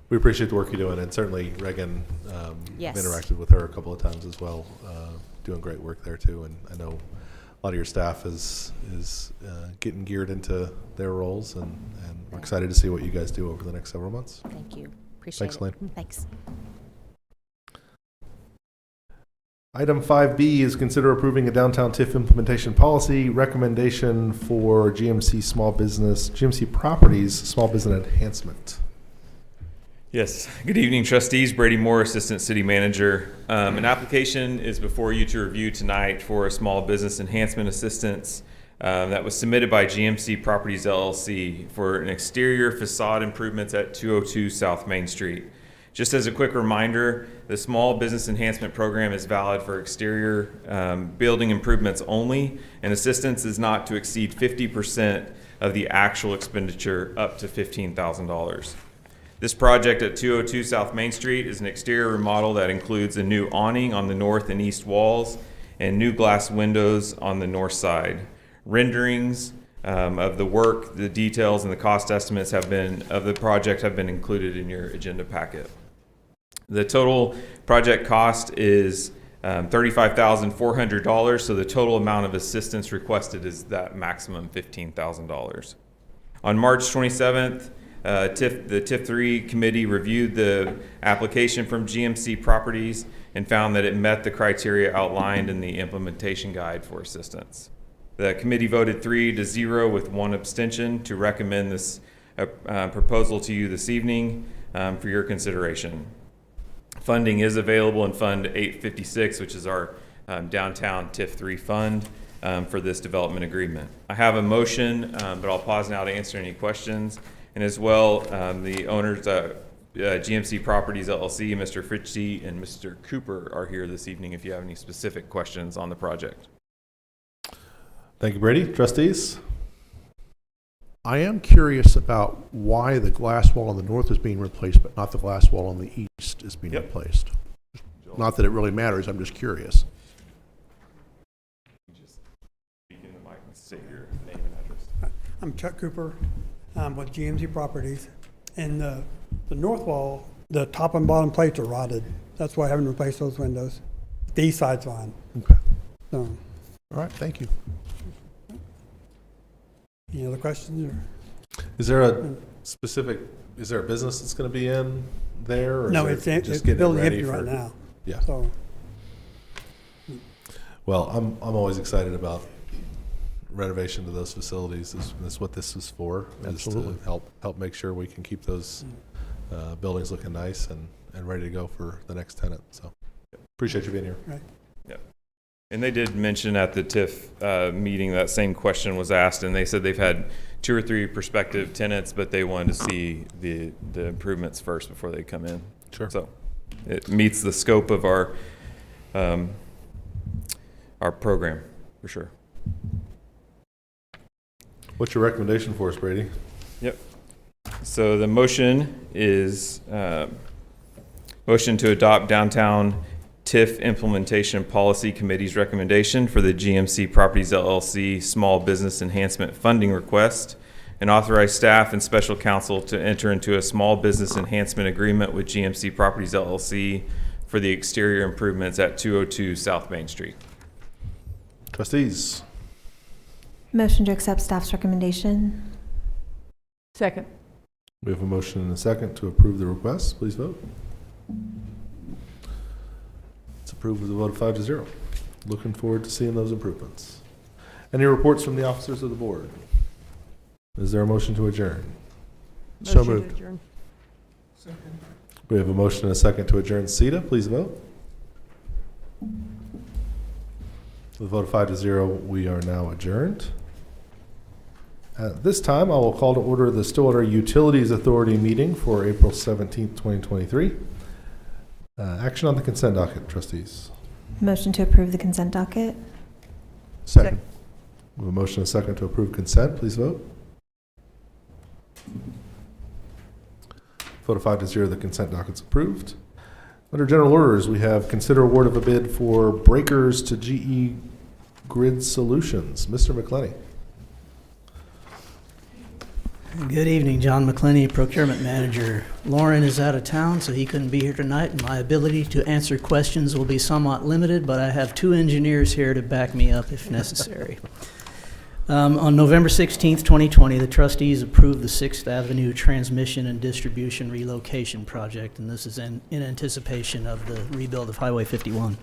We appreciate the work you're doing, and certainly Reagan, Yes. interacted with her a couple of times as well, doing great work there too, and I know a lot of your staff is getting geared into their roles, and we're excited to see what you guys do over the next several months. Thank you. Appreciate Thanks, it. Lynn. Thanks. Item 5B is consider approving a downtown TIF implementation policy recommendation for GMC Properties Small Business Enhancement. Yes. Good evening, trustees. Brady Moore, Assistant City Manager. An application is before you to review tonight for a small business enhancement assistance that was submitted by GMC Properties LLC for an exterior facade improvements at 202 South Main Street. Just as a quick reminder, the Small Business Enhancement Program is valid for exterior building improvements only, and assistance is not to exceed 50% of the actual expenditure up to $15,000. This project at 202 South Main Street is an exterior remodel that includes a new awning on the north and east walls and new glass windows on the north side. Renderings of the work, the details, and the cost estimates of the project have been included in your agenda packet. The total project cost is $35,400, so the total amount of assistance requested is that maximum $15,000. On March 27th, the TIF 3 committee reviewed the application from GMC Properties and found that it met the criteria outlined in the implementation guide for assistance. The committee voted 3-0 with 1 abstention to recommend this proposal to you this evening for your consideration. Funding is available in Fund 856, which is our downtown TIF 3 fund for this development agreement. I have a motion, but I'll pause now to answer any questions. And as well, the owners, GMC Properties LLC, Mr. Fritchie and Mr. Cooper are here this evening if you have any specific questions on the project. Thank you, Brady. Trustees? I am curious about why the glass wall on the north is being replaced, but not the glass wall on the east is being replaced. Not that it really matters, I'm just curious. Just speak in the mic and say your name and address. I'm Chuck Cooper with GMC Properties. And the north wall, the top and bottom plates are rotted. That's why I haven't replaced those windows. The east side's fine. Okay. So, All right, thank you. any other questions? Is there a specific, is there a business that's going to be in there? Or No, is there it's just getting it building ready empty for- right now. Yeah. So, Well, I'm always excited about renovation to those facilities. That's what this is for. Absolutely. Is to help make sure we can keep those buildings looking nice and ready to go for the next tenant. So appreciate you being here. right. Yep. And they did mention at the TIF meeting that same question was asked, and they said they've had 2 or 3 prospective tenants, but they wanted to see the improvements first before they come in. Sure. So it meets the scope of our program for sure. What's your recommendation for us, Brady? Yep. So the motion is motion to adopt downtown TIF Implementation Policy Committee's recommendation for the GMC Properties LLC Small Business Enhancement Funding Request and authorize staff and special counsel to enter into a small business enhancement agreement with GMC Properties LLC for the exterior improvements at 202 South Main Street. Trustees? Motion to accept staff's recommendation. Second. We have a motion and a second to approve the request. Please vote. It's approved with a vote of 5-0. Looking forward to seeing those improvements. Any reports from the officers of the board? Is there a motion to adjourn? So moved. We have a motion and a second to adjourn. CETA, please vote. With a vote of 5-0, we are now adjourned. At this time, I will call to order the Stillwater Utilities Authority meeting for April 17th, 2023. Action on the consent docket, trustees. Motion to approve the consent docket. Second. We have a motion and a second to approve consent. Please vote. Vote of 5-0, the consent docket's approved. Under general orders, we have consider award of a bid for breakers to GE Grid Solutions. Mr. McClenny. Good evening, John McClenny, Procurement Manager. Lauren is out of town, so he couldn't be here tonight, and my ability to answer questions will be somewhat limited, but I have 2 engineers here to back me up if necessary. On November 16th, 2020, the trustees approved the 6th Avenue Transmission and Distribution Relocation Project, and this is in anticipation of the rebuild of Highway 51.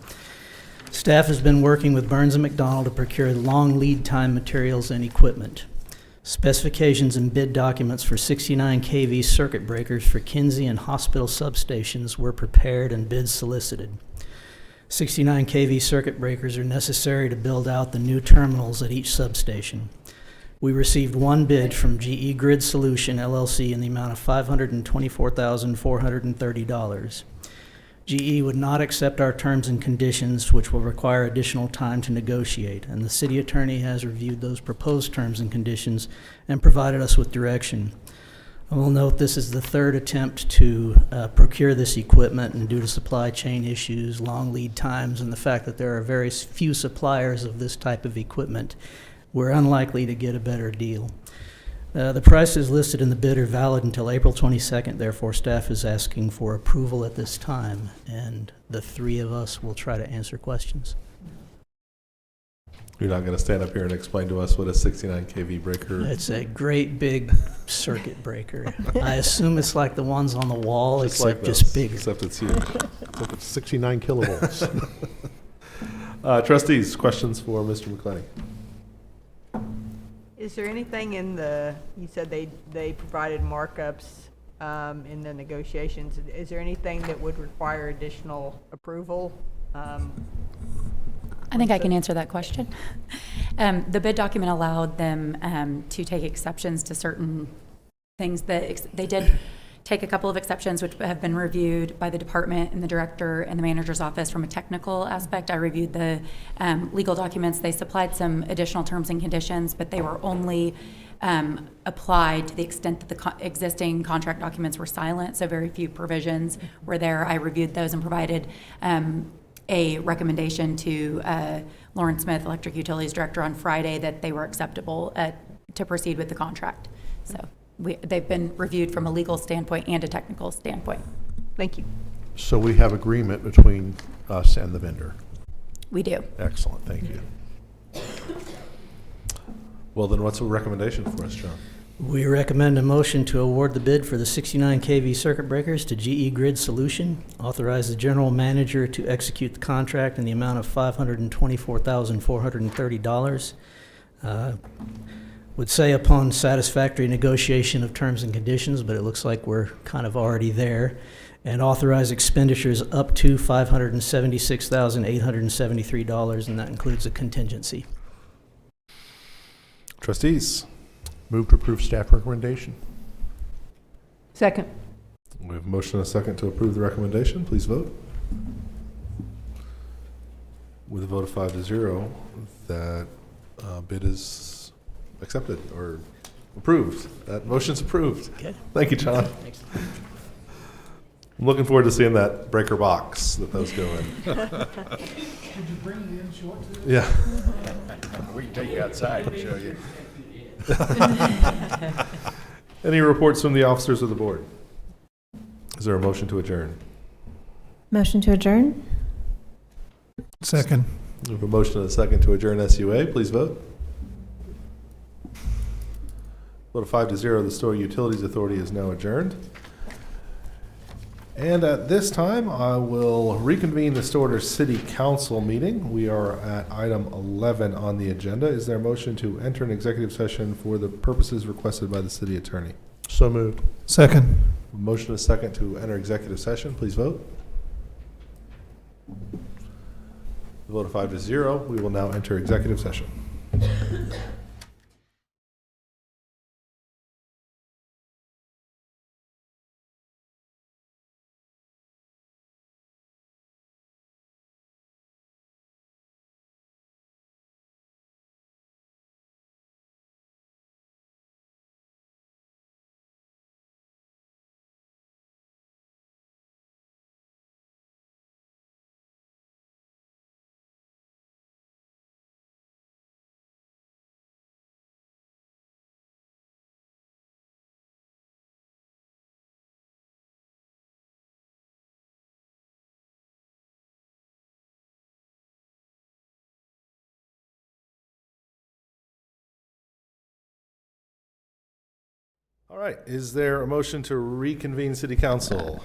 Staff has been working with Burns & McDonnell to procure long lead time materials and equipment. Specifications and bid documents for 69 kV circuit breakers for Kinsey and hospital substations were prepared and bids solicited. 69 kV circuit breakers are necessary to build out the new terminals at each substation. We received 1 bid from GE Grid Solution LLC in the amount of $524,430. GE would not accept our terms and conditions, which will require additional time to negotiate, and the city attorney has reviewed those proposed terms and conditions and provided us with direction. I will note this is the 3rd attempt to procure this equipment, and due to supply chain issues, long lead times, and the fact that there are very few suppliers of this type of equipment, we're unlikely to get a better deal. The prices listed in the bid are valid until April 22nd, therefore staff is asking for approval at this time, and the 3 of us will try to answer questions. You're not going to stand up here and explain to us what a 69 kV breaker is? It's a great big circuit breaker. I assume it's like the ones on the wall, Just except like just those, bigger. except it's huge. Look, it's 69 kilovolts. Trustees, questions for Mr. McClenny? Is there anything in the, you said they provided markups in the negotiations. Is there anything that would require additional approval? I think I can answer that question. The bid document allowed them to take exceptions to certain things that they did take a couple of exceptions which have been reviewed by the department and the director and the manager's office from a technical aspect. I reviewed the legal documents. They supplied some additional terms and conditions, but they were only applied to the extent that the existing contract documents were silent, so very few provisions were there. I reviewed those and provided a recommendation to Lauren Smith, Electric Utilities Director, on Friday that they were acceptable to proceed with the contract. So they've been reviewed from a legal standpoint and a technical standpoint. Thank you. So we have agreement between us and the vendor. We do. Excellent, thank you. Well, then what's a recommendation for us, John? We recommend a motion to award the bid for the 69 kV circuit breakers to GE Grid Solution, authorize the general manager to execute the contract in the amount of $524,430. Would say upon satisfactory negotiation of terms and conditions, but it looks like we're kind of already there, and authorize expenditures up to $576,873, and that includes a contingency. Trustees? Move to approve staff recommendation. Second. We have a motion and a second to approve the recommendation. Please vote. With a vote of 5-0, that bid is accepted or approved. That motion's approved. Okay. Thank you, John. Thanks. I'm looking forward to seeing that breaker box that those go in. Did you bring it in short too? Yeah. We can take you outside and show you. Any reports from the officers of the board? Is there a motion to adjourn? Motion to adjourn? Second. We have a motion and a second to adjourn SUA. Please vote. Vote of 5-0, the Story Utilities Authority is now adjourned. And at this time, I will reconvene the Stillwater City Council meeting. We are at item 11 on the agenda. Is there a motion to enter an executive session for the purposes requested by the city attorney? So moved. Second. Motion and a second to enter executive session. Please vote. The vote of 5-0, we will now enter executive session. All right, is there a motion to reconvene city council?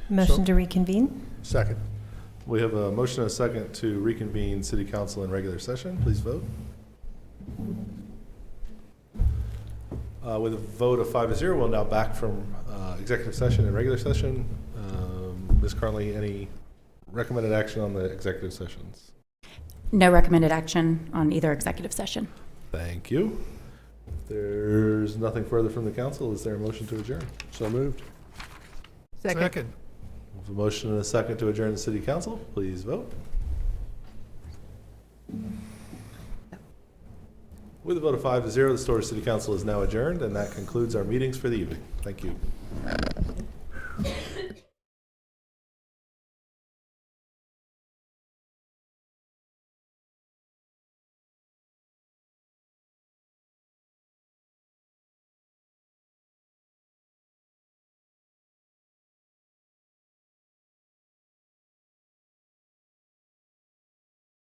Motion to reconvene? Second. We have a motion and a second to reconvene city council in regular session. Please vote. With a vote of 5-0, we'll now back from executive session and regular session. Ms. Carnley, any recommended action on the executive sessions? No recommended action on either executive session. Thank you. If there's nothing further from the council, is there a motion to adjourn? So moved. Second. With a motion and a second to adjourn the city council, please vote. With a vote of 5-0, the Stillwater City Council is now adjourned, and that concludes our meetings for the evening. Thank you.